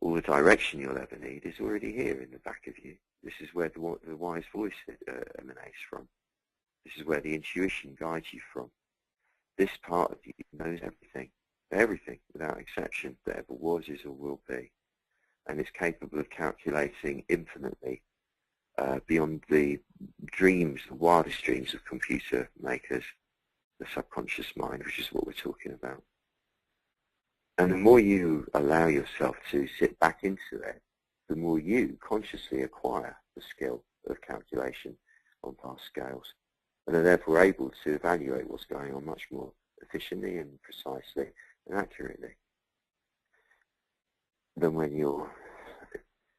all the direction you'll ever need is already here in the back of you. This is where the wise voice emanates from. This is where the intuition guides you from. This part of you knows everything without exception that ever was, is, or will be, and is capable of calculating infinitely beyond the wildest dreams of computer makers, the subconscious mind, which is what we're talking about. And the more you allow yourself to sit back into it, the more you consciously acquire the skill of calculation on vast scales, and are therefore able to evaluate what's going on much more efficiently and precisely and accurately than when you're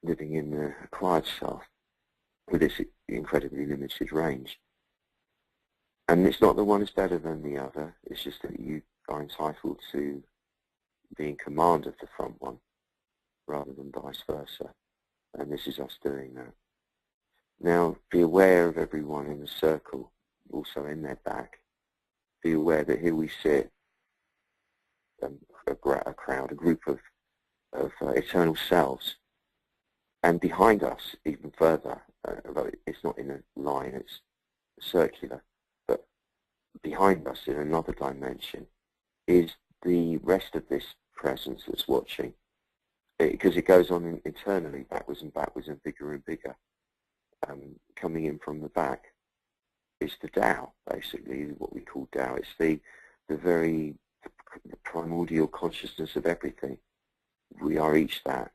living in the acquired self with its incredibly limited range. And it's not that one is better than the other, it's just that you are entitled to be in command of the front one rather than vice versa. And this is us doing that. Now, be aware of everyone in the circle, also in their back. Be aware that here we sit, a crowd, a group of eternal selves. And behind us, even further, although it's not in a line, it's circular, but behind us in another dimension is the rest of this presence that's watching, because it goes on internally, backwards and bigger, coming in from the back. It's the Tao, basically, what we call Tao. It's the very primordial consciousness of everything. We are each that.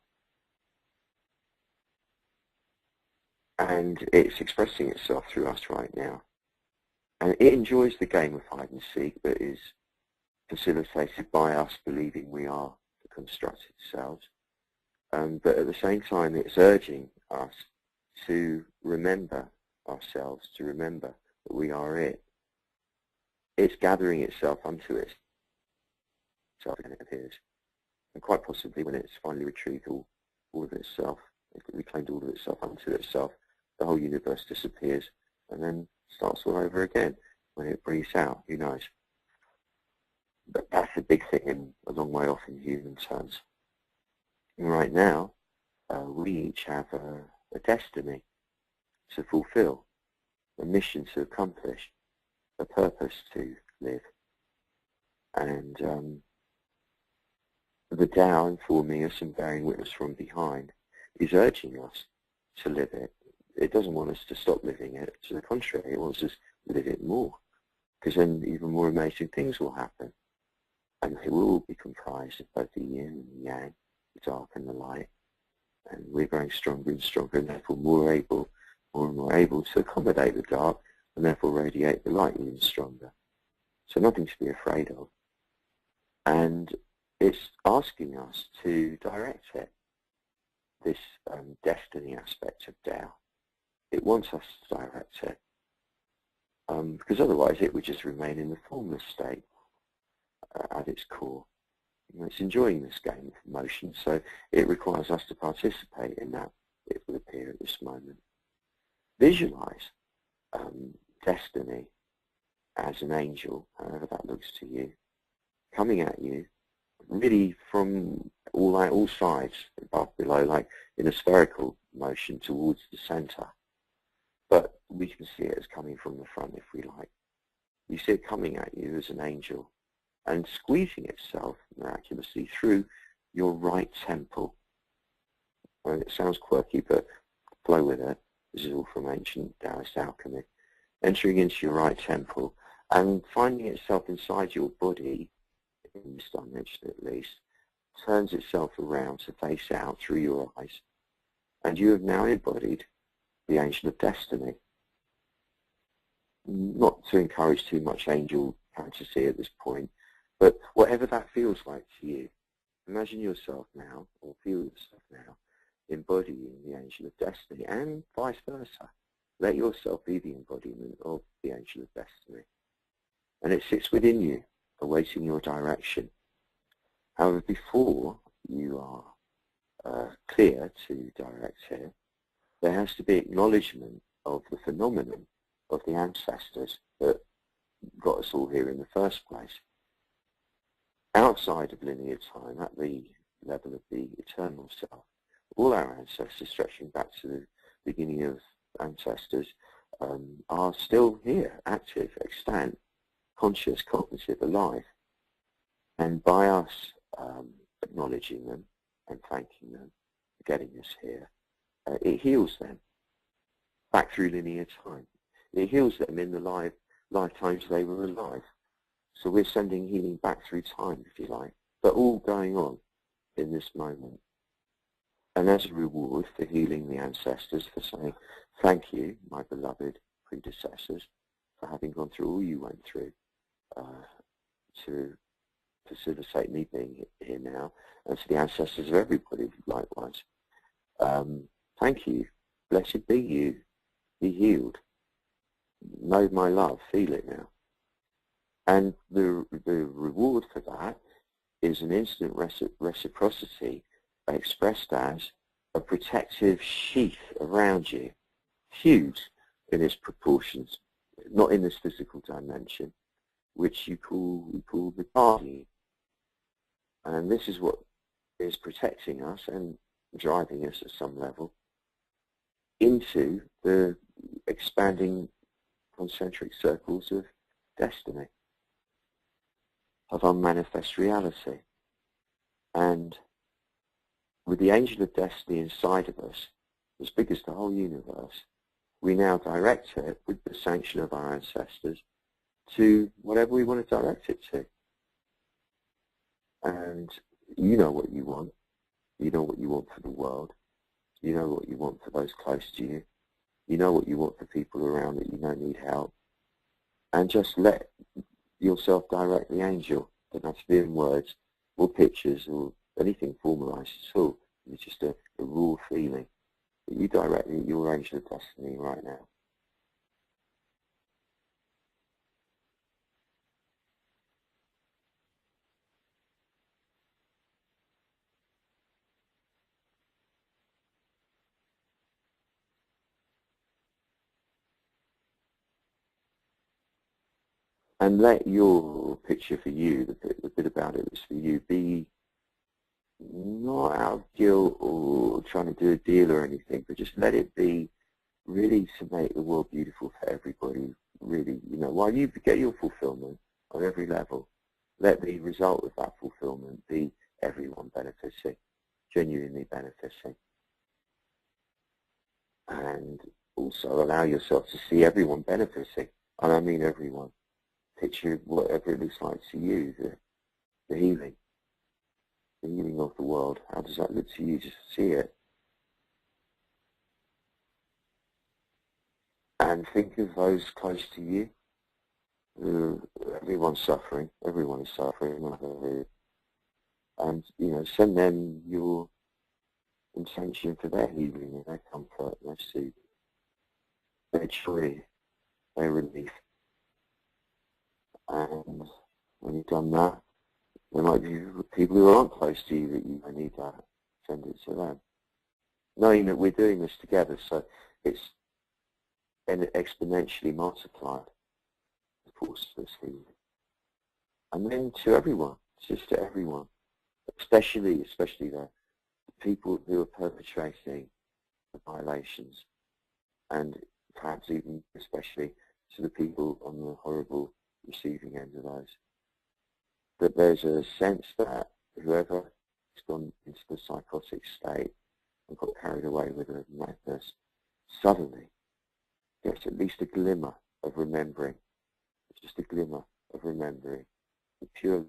And it's expressing itself through us right now. And it enjoys the game of hide and seek that is facilitated by us believing we are the constructed selves. But at the same time, it's urging us to remember ourselves, to remember that we are it. It's gathering itself unto itself when it appears. And quite possibly when it's finally retrieved all of itself, reclaimed all of itself unto itself, the whole universe disappears and then starts all over again when it breathes out. Who knows? But that's a big thing and a long way off in human terms. And right now, we each have a destiny to fulfill, a mission to accomplish, a purpose to live. And the Tao informing us and bearing witness from behind is urging us to live it. It doesn't want us to stop living it. To the contrary, it wants us to live it more, because then even more amazing things will happen. And it will all be comprised of both the yin and the yang, the dark and the light. And we're growing stronger and stronger, and therefore more and more able to accommodate the dark, and therefore radiate the light even stronger. So nothing to be afraid of. And it's asking us to direct it, this destiny aspect of Tao. It wants us to direct it, because otherwise it would just remain in the formless state at its core. And it's enjoying this game of motion, so it requires us to participate in that, it would appear at this moment. Visualize destiny as an angel, however that looks to you, coming at you really from all sides, above, below, like in a spherical motion towards the center. But we can see it as coming from the front if we like. You see it coming at you as an angel and squeezing itself miraculously through your right temple. Well, it sounds quirky, but flow with it. This is all from ancient Taoist alchemy. Entering into your right temple and finding itself inside your body, in this dimension at least, turns itself around to face out through your eyes, and you have now embodied the angel of destiny. Not to encourage too much angel fantasy at this point, but whatever that feels like to you, imagine yourself now, or feel yourself now, embodying the angel of destiny, and vice versa. Let yourself be the embodiment of the angel of destiny. And it sits within you, awaiting your direction. However, before you are clear to direct here, there has to be acknowledgement of the phenomenon of the ancestors that got us all here in the first place. Outside of linear time, at the level of the eternal self, all our ancestors, stretching back to the beginning of ancestors, are still here, active, extant, conscious, cognitive, alive. And by us acknowledging them and thanking them for getting us here, it heals them back through linear time. It heals them in the lifetimes they were alive. So we're sending healing back through time, if you like, but all going on in this moment. And as a reward for healing the ancestors, for saying, thank you, my beloved predecessors, for having gone through all you went through to facilitate me being here now, and to the ancestors of everybody likewise. Thank you. Blessed be you. Be healed. Know my love. Feel it now. And the reward for that is an instant reciprocity expressed as a protective sheath around you, huge in its proportions, not in this physical dimension, which we call the body. And this is what is protecting us and driving us at some level into the expanding concentric circles of destiny, of unmanifest reality. And with the angel of destiny inside of us, as big as the whole universe, we now direct it with the sanction of our ancestors to whatever we want to direct it to. And you know what you want. You know what you want for the world. You know what you want for those close to you. You know what you want for people around that you know need help. And just let yourself direct the angel. Don't have to be in words or pictures or anything formalized at all. It's just a raw feeling that you direct your angel of destiny right now. And let your picture for you, the bit about it that's for you, be not out of guilt or trying to do a deal or anything, but just let it be really to make the world beautiful for everybody, really, while you get your fulfillment on every level, let the result of that fulfillment be everyone benefiting, genuinely benefiting. And also allow yourself to see everyone benefiting, and I mean everyone. Picture whatever it looks like to you, the healing of the world. How does that look to you? Just see it. And think of those close to you. Everyone's suffering. Everyone is suffering. And, send them your intention for their healing and their comfort, their soothing, their joy, their relief. And when you've done that, there might be people who aren't close to you that you may need that. Send it to them. Knowing that we're doing this together, so it's exponentially multiplied, the force of this healing. And then to everyone, just to everyone, especially the people who are perpetrating the violations, and perhaps even especially to the people on the horrible receiving end of those. That there's a sense that whoever has gone into the psychotic state and got carried away with a madness suddenly gets at least a glimmer of remembering, just a glimmer of remembering the pure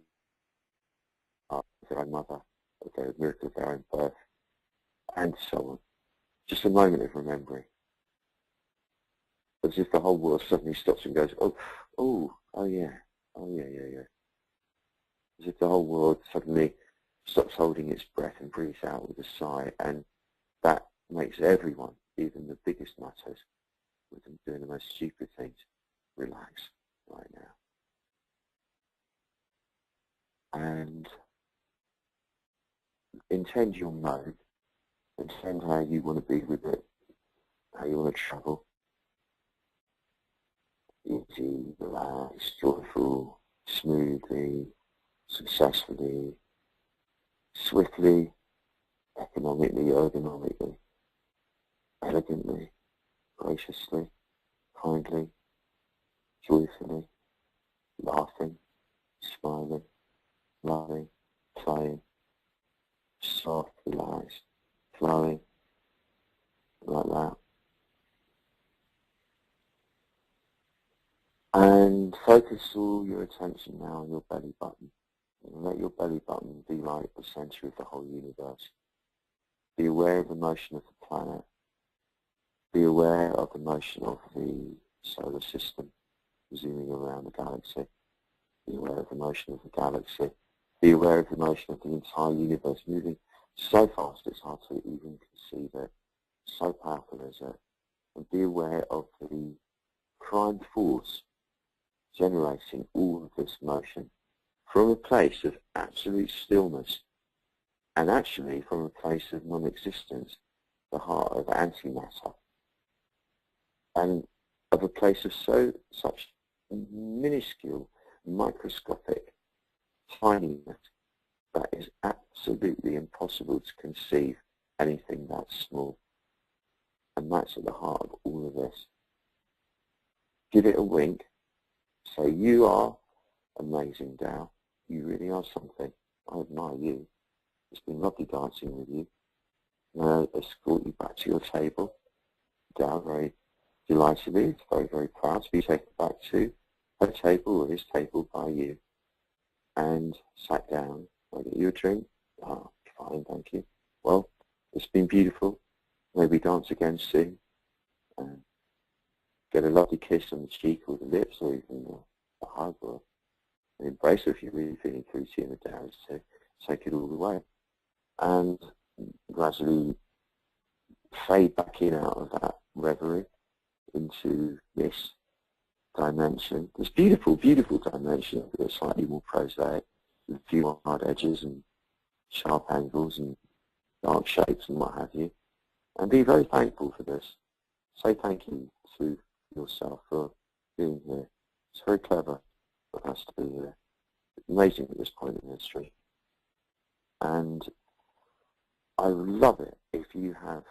heart of their mother of their miracle of their own birth, and so on. Just a moment of remembering. As if the whole world suddenly stops and goes, oh yeah. As if the whole world suddenly stops holding its breath and breathes out with a sigh, and that makes everyone, even the biggest nutters, with them doing the most stupid things, relax right now. And intend your mode, intend how you want to be with it, how you want to travel. Easy, relaxed, joyful, smoothly, successfully, swiftly, economically, ergonomically, elegantly, graciously, kindly, joyfully, laughing, smiling, loving, playing, soft, relaxed, flowing, like that. And focus all your attention now on your belly button. And let your belly button be like the center of the whole universe. Be aware of the motion of the planet. Be aware of the motion of the solar system zooming around the galaxy. Be aware of the motion of the galaxy. Be aware of the motion of the entire universe moving so fast it's hard to even conceive it. So powerful is it. And be aware of the prime force generating all of this motion from a place of absolute stillness and actually from a place of non-existence, the heart of antimatter, and of a place of such minuscule, microscopic tininess that is absolutely impossible to conceive anything that small. And that's at the heart of all of this. Give it a wink. Say, you are amazing, Dow. You really are something. I admire you. It's been lovely dancing with you. Now, escort you back to your table. Dow, very delightedly, very, very proud to be taken back to her table or his table by you. And sat down. I get you a drink? Ah, fine, thank you. Well, it's been beautiful. Maybe dance again soon. Get a lovely kiss on the cheek or the lips, or even a hug or an embrace if you're really feeling fruity in the day, to take it all the way. And gradually fade back in out of that reverie into this dimension, this beautiful, beautiful dimension, but slightly more prosaic, with a few hard edges and sharp angles and dark shapes and what have you. And be very thankful for this. Say thank you to yourself for being here. It's very clever for us to be here. It's amazing at this point in history. And I would love it if you have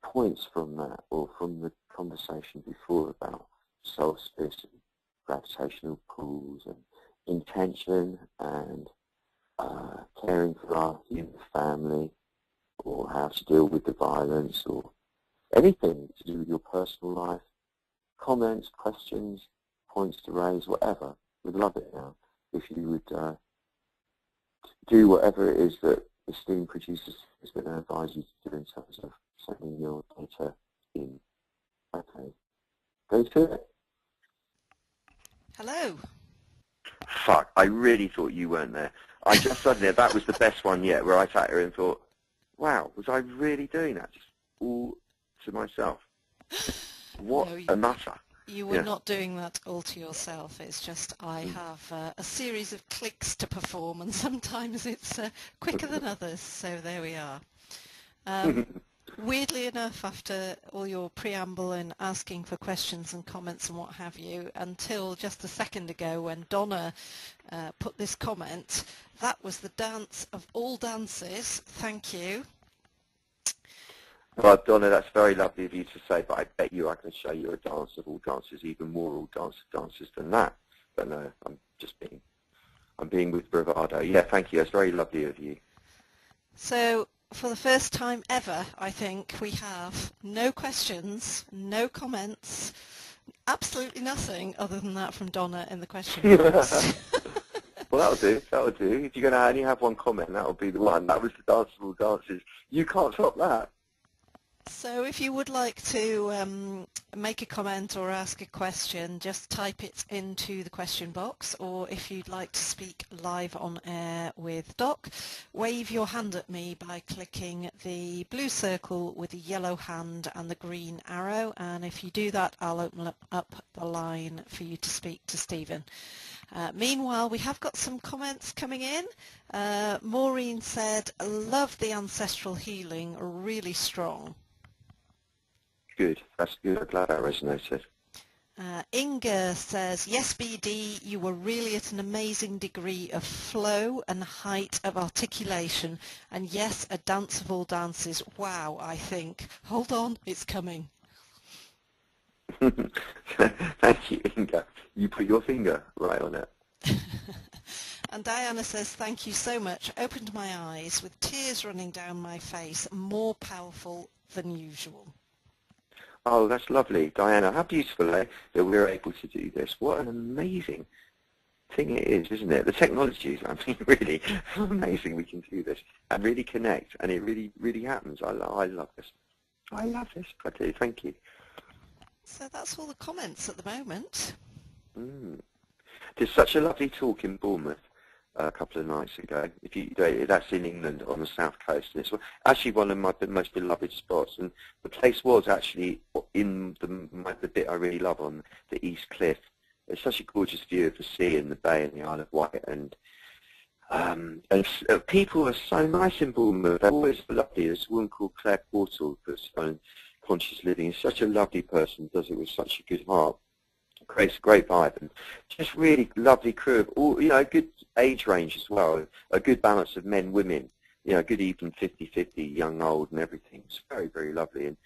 points from that or from the conversation before about solstice and gravitational pulls and intention and caring for our human family, or how to deal with the violence, or anything to do with your personal life, comments, questions, points to raise, whatever. We'd love it now if you would do whatever it is that the Steam producers is going to advise you to do in terms of sending your data in. Okay, go to it. Hello. Fuck, I really thought you weren't there. I just suddenly, that was the best one yet, where I sat here and thought, wow, was I really doing that just all to myself? What No, a nutter. You were not doing that all to yourself. It's just I have a series of clicks to perform, and sometimes it's quicker than others, so there we are. Weirdly enough, after all your preamble and asking for questions and comments and what have you, until just a second ago when Donna put this comment, that was the dance of all dances. Thank you. Well, Donna, that's very lovely of you to say, but I bet you I can show you a dance of all dances, even more all dances than that. But no, I'm being with bravado. Yeah, thank you. That's very lovely of you. So, for the first time ever, I think, we have no questions, no comments, absolutely nothing other than that from Donna in the question box. Well, that'll do. That'll do. If you're going to only have one comment, that'll be the one. That was the danceable dances. You can't top that. So if you would like to make a comment or ask a question, just type it into the question box, or if you'd like to speak live on air with Doc, wave your hand at me by clicking the blue circle with the yellow hand and the green arrow, and if you do that, I'll open up the line for you to speak to Stephen. Meanwhile, we have got some comments coming in. Maureen said, love the ancestral healing, really strong. Good. That's good. I'm glad that resonated. Inga says, yes, BD, you were really at an amazing degree of flow and height of articulation. And yes, a dance of all dances. Wow, I think. Hold on, it's coming. Thank you, Inga. You put your finger right on it. And Diana says, thank you so much. Opened my eyes with tears running down my face. More powerful than usual. Oh, that's lovely. Diana, how beautiful, eh, that we're able to do this. What an amazing thing it is, isn't it? The technology, I mean, really, how amazing we can do this and really connect, and it really, really happens. I love this. I love this, I do. Thank you. So that's all the comments at the moment. There's such a lovely talk in Bournemouth a couple of nights ago. That's in England on the south coast. And it's actually one of my most beloved spots. And the place was actually in the bit I really love on the East Cliff. It's such a gorgeous view of the sea and the bay and the Isle of Wight. And people are so nice in Bournemouth. They're always lovely. There's a woman called Claire Portal that's on Conscious Living. She's such a lovely person, does it with such a good heart. Creates a great vibe, and just really lovely crew of all, a good age range as well, a good balance of men, women, a good even 50-50, young, old, and everything. It's very, very lovely, and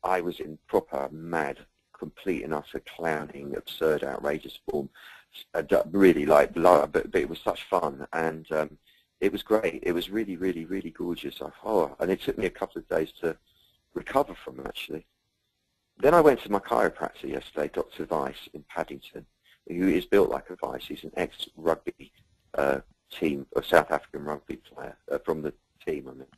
I was in proper mad, complete and utter clowning, absurd, outrageous form. Really but it was such fun, and it was great. It was really, really, really gorgeous. And it took me a couple of days to recover from, actually. Then I went to my chiropractor yesterday, Dr. Weiss in Paddington, who is built like a Weiss. He's an ex-rugby team, a South African rugby player from the team, I mean.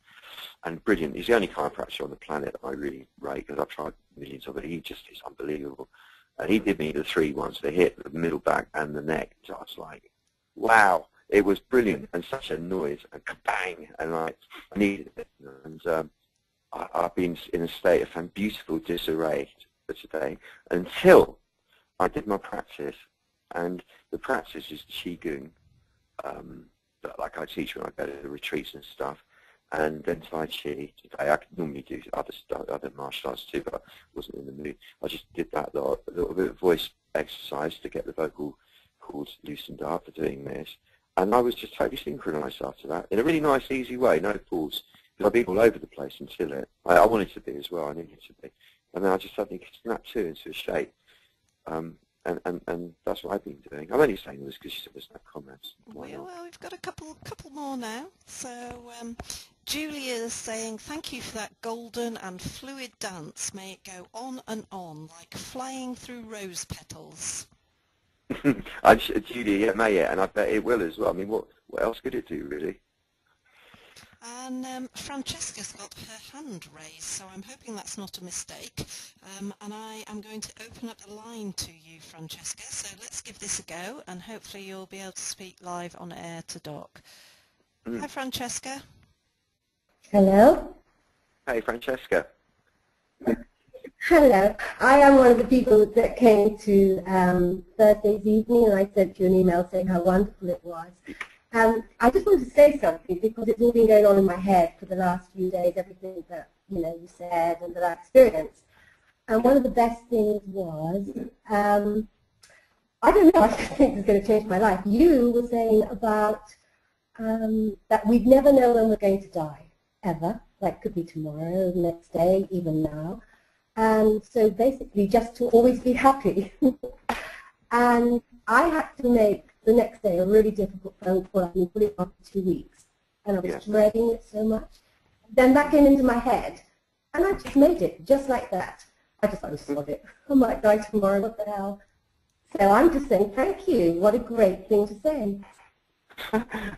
And brilliant. He's the only chiropractor on the planet I really rate, because I've tried millions of it. He just is unbelievable. And he did me the 3 ones, the hip, the middle back, and the neck. So I was like, wow. It was brilliant, and such a noise, and kabang, and I needed it. And I've been in a state of beautiful disarray for today until I did my practice, and the practice is the Qigong, like I teach when I go to the retreats and stuff, and then Tai Chi. Today I could normally do other martial arts too, but I wasn't in the mood. I just did that a little bit of voice exercise to get the vocal cords loosened up for doing this, and I was just totally synchronized after that in a really nice, easy way, no pause. I've been all over the place until it. I wanted to be as well. I needed to be, and then I just suddenly snapped into a shape, and that's what I've been doing. I'm only saying this because you said there's no comments. Well, we've got a couple more now. So Julia is saying, thank you for that golden and fluid dance. May it go on and on, like flying through rose petals. Julia, yeah, may it, and I bet it will as well. I mean, what else could it do, really? And Francesca's got her hand raised, so I'm hoping that's not a mistake. And I am going to open up the line to you, Francesca. So let's give this a go, and hopefully you'll be able to speak live on air to Doc. Hi, Francesca. Hello. Hey, Francesca. Hello. I am one of the people that came to Thursday's evening, and I sent you an email saying how wonderful it was. I just wanted to say something because it's all been going on in my head for the last few days, everything that you said and that I experienced. And one of the best things was, I don't know, I just think it's going to change my life. You were saying about that we'd never know when we're going to die, ever. Like, could be tomorrow, the next day, even now. And so basically just to always be happy. And I had to make the next day a really difficult phone call. I've been putting it on for 2 weeks, and I was dreading it so much. Then that came into my head, and I just made it just like that. I just saw it. I might die tomorrow, what the hell? So I'm just saying thank you. What a great thing to say.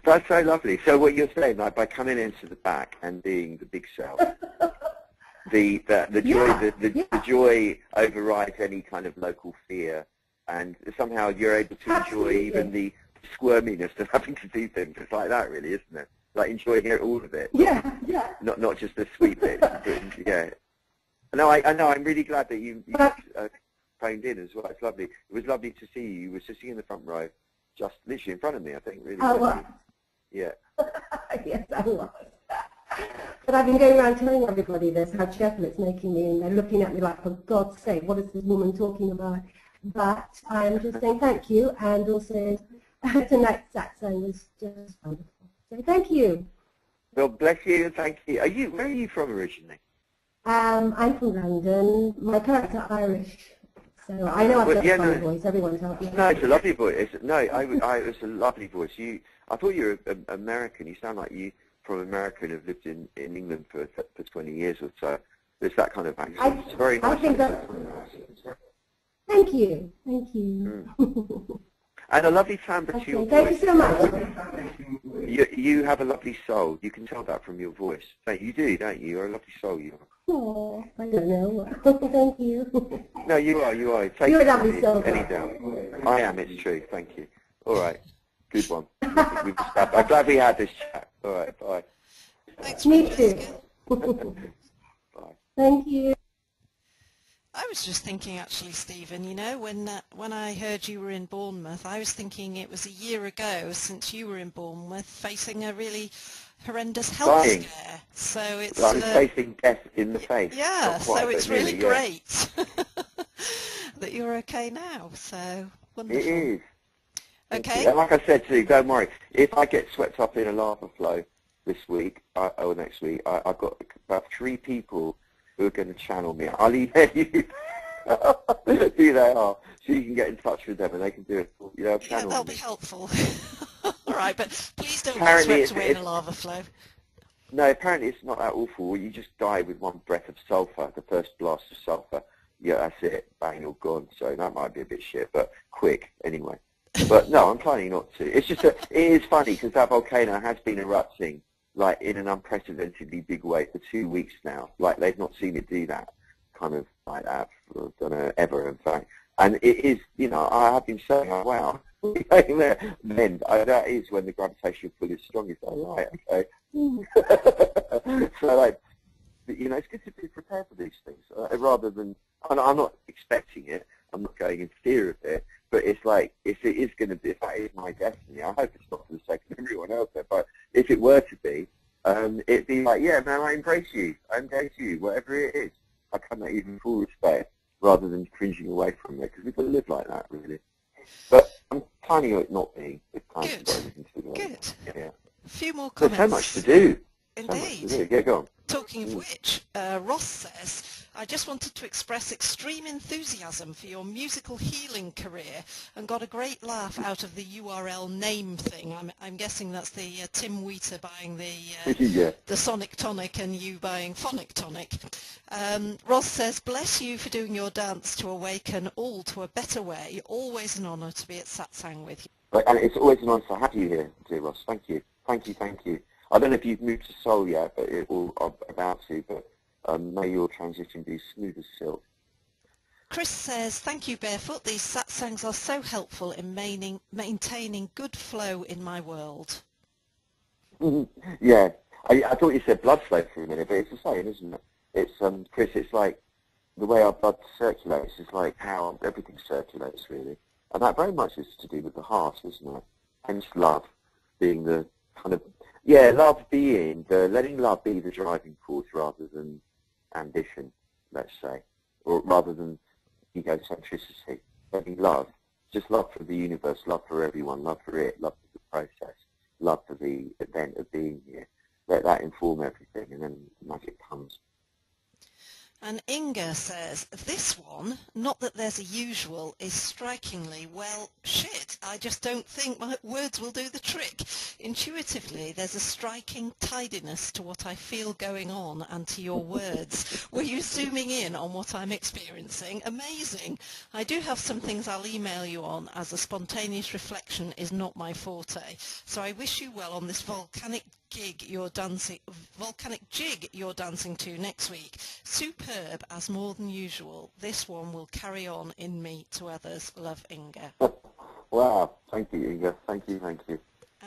That's so lovely. So what you're saying, like by coming into the back and being the big self, the joy Yeah, the joy overrides any kind of local fear, and somehow you're able to enjoy absolutely. even the squirminess of having to do things. It's like that, really, isn't it? Like enjoying all of it. Yeah, yeah. Not just the sweet bits. But, yeah. No, I know. I'm really glad that you phoned in as well. It's lovely. It was lovely to see you. You were sitting in the front row, just literally in front of me, I think. Really. I was. Yeah. Yes, I was. But I've been going around telling everybody this, how cheerful it's making me, and they're looking at me like, for God's sake, what is this woman talking about? But I'm just saying thank you, and also tonight's satsang was just wonderful. So thank you. Well, bless you and thank you. Where are you from originally? I'm from London. My parents are Irish, so I know I've got a funny voice. Everyone tells me. No, it's a lovely voice. It's a lovely voice. I thought you were American. You sound like you from America and have lived in England for 20 years or so. It's that kind of accent. It's very nice. I think that. Thank you. Thank you. And a lovely timbre to your voice. Thank you so much. You have a lovely soul. You can tell that from your voice. You do, don't you? You're a lovely soul. You are. Oh, I don't know. Thank you. No, you are. You're a lovely soul. Any doubt. I am. It's true. Thank you. All right. Good one. I'm glad we had this chat. All right. Bye. Thanks, Me Francesca. too. Bye. Thank you. I was just thinking, actually, Stephen, you know, when I heard you were in Bournemouth, I was thinking it was a year ago since you were in Bournemouth facing a really horrendous health scare. So it's I'm facing death in the face. Yeah, quite, so it's really nearly, great that you're okay now. So wonderful. It is. Okay. And like I said to you, don't worry. If I get swept up in a lava flow this week or next week, I've got about 3 people who are going to channel me. I'll email you who they are, so you can get in touch with them and they can do it. You know, Yeah, that'll be helpful. All right, but please don't get Apparently swept away in a lava flow. No, apparently it's not that awful. You just die with one breath of sulfur, the first blast of sulfur. Yeah, that's it. Bang, you're gone. So that might be a bit shit, but quick anyway. But no, I'm planning not to. It's just it is funny because that volcano has been erupting like in an unprecedentedly big way for 2 weeks now. Like they've not seen it do that kind of like that for, I don't know, ever in fact. And it is, you know, I have been saying, oh, wow, then that is when the gravitational pull is strongest. Oh, right, okay. So like, you know, it's good to be prepared for these things rather than, I'm not expecting it. I'm not going in fear of it. But it's like, if it is going to be, if that is my destiny, I hope it's not for the sake of everyone else there, but if it were to be, it'd be like, yeah, man, I embrace you, whatever it is. I come at you with full respect rather than cringing away from it, because we've got to live like that, really. But I'm planning on it not being. Good. Good. Yeah. A few more There's comments. so much to do. Indeed. So much to do. Yeah, go on. Talking of which, Ross says, I just wanted to express extreme enthusiasm for your musical healing career and got a great laugh out of the URL name thing. I'm guessing that's the Tim Wheater buying the Sonic Tonic and you buying Phonic Tonic. Ross says, bless you for doing your dance to awaken all to a better way. Always an honour to be at Satsang with you. And it's always an honour to have you here, dear Ross. Thank you. Thank you, thank you. I don't know if you've moved to Seoul yet, but I'm about to, but may your transition be smooth as silk. Chris says, thank you, Barefoot. These satsangs are so helpful in maintaining good flow in my world. Yeah, I thought you said blood flow for a minute, but it's the same, isn't it? It's, Chris, it's like the way our blood circulates is like how everything circulates, really. And that very much is to do with the heart, isn't it? Hence love being the kind of, love being, letting love be the driving force rather than ambition, let's say, or rather than egocentricity. Letting love, just love for the universe, love for everyone, love for it, love for the process, love for the event of being here. Let that inform everything, and then the magic comes. And Inga says, this one one, not that there's a usual, is strikingly, well, shit, I just don't think my words will do the trick. Intuitively, there's a striking tidiness to what I feel going on and to your words. Were you zooming in on what I'm experiencing? Amazing. I do have some things I'll email you on, as a spontaneous reflection is not my forte. So I wish you well on this volcanic jig you're dancing to next week. Superb as more than usual. This one will carry on in me to others. Love, Inga. Wow, thank you, Inga. Thank you, thank you.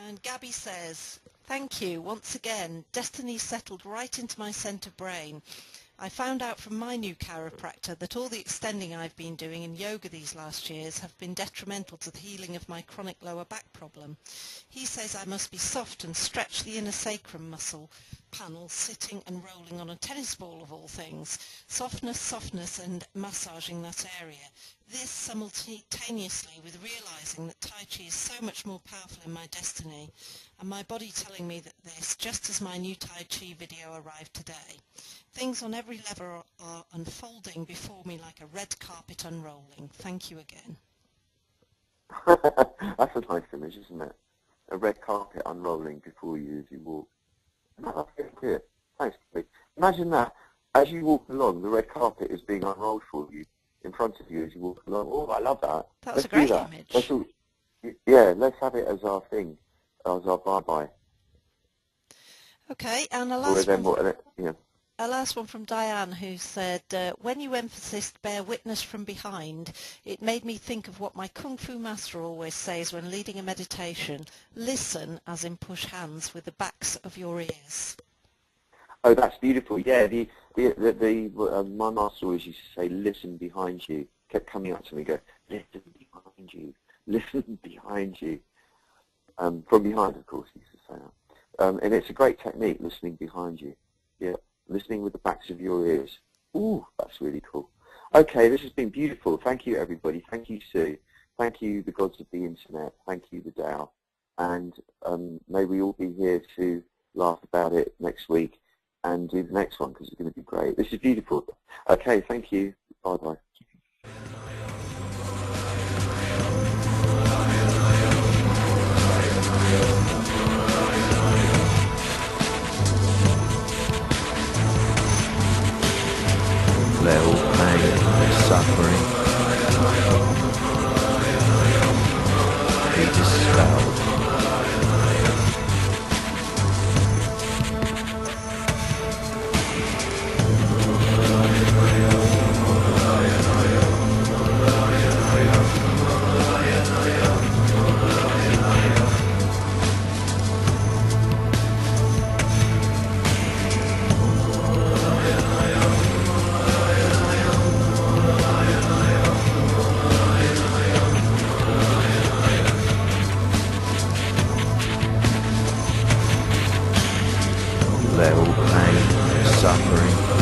And Gabby says, thank you once again. Destiny settled right into my centre brain. I found out from my new chiropractor that all the extending I've been doing in yoga these last years have been detrimental to the healing of my chronic lower back problem. He says I must be soft and stretch the inner sacrum muscle panel sitting and rolling on a tennis ball of all things. Softness and massaging that area. This simultaneously with realising that Tai Chi is so much more powerful in my destiny, and my body telling me that this, just as my new Tai Chi video arrived today. Things on every level are unfolding before me like a red carpet unrolling. Thank you again. That's a nice image, isn't it? A red carpet unrolling before you as you walk. That's very clear. Thanks, Gabby. Imagine that. As you walk along, the red carpet is being unrolled for you in front of you as you walk along. Oh, I love that. That's a great image. Let's have it as our thing, as our bye-bye. Okay, and a last one from Diane, who said, when you emphasised bear witness from behind, it made me think of what my Kung Fu master always says when leading a meditation. Listen, as in push hands, with the backs of your ears. Oh, that's beautiful. Yeah, my master always used to say, listen behind you. Kept coming up to me, go, listen behind you, listen behind you. From behind, of course, he used to say that. And it's a great technique, listening behind you. Yeah, listening with the backs of your ears. Ooh, that's really cool. Okay, this has been beautiful. Thank you, everybody. Thank you, Sue. Thank you, the gods of the internet. Thank you, the Tao. And may we all be here to laugh about it next week and do the next one, because it's going to be great. This is beautiful. Okay, thank you. Bye-bye. Let all pain and suffering be dispelled. Let all pain and suffering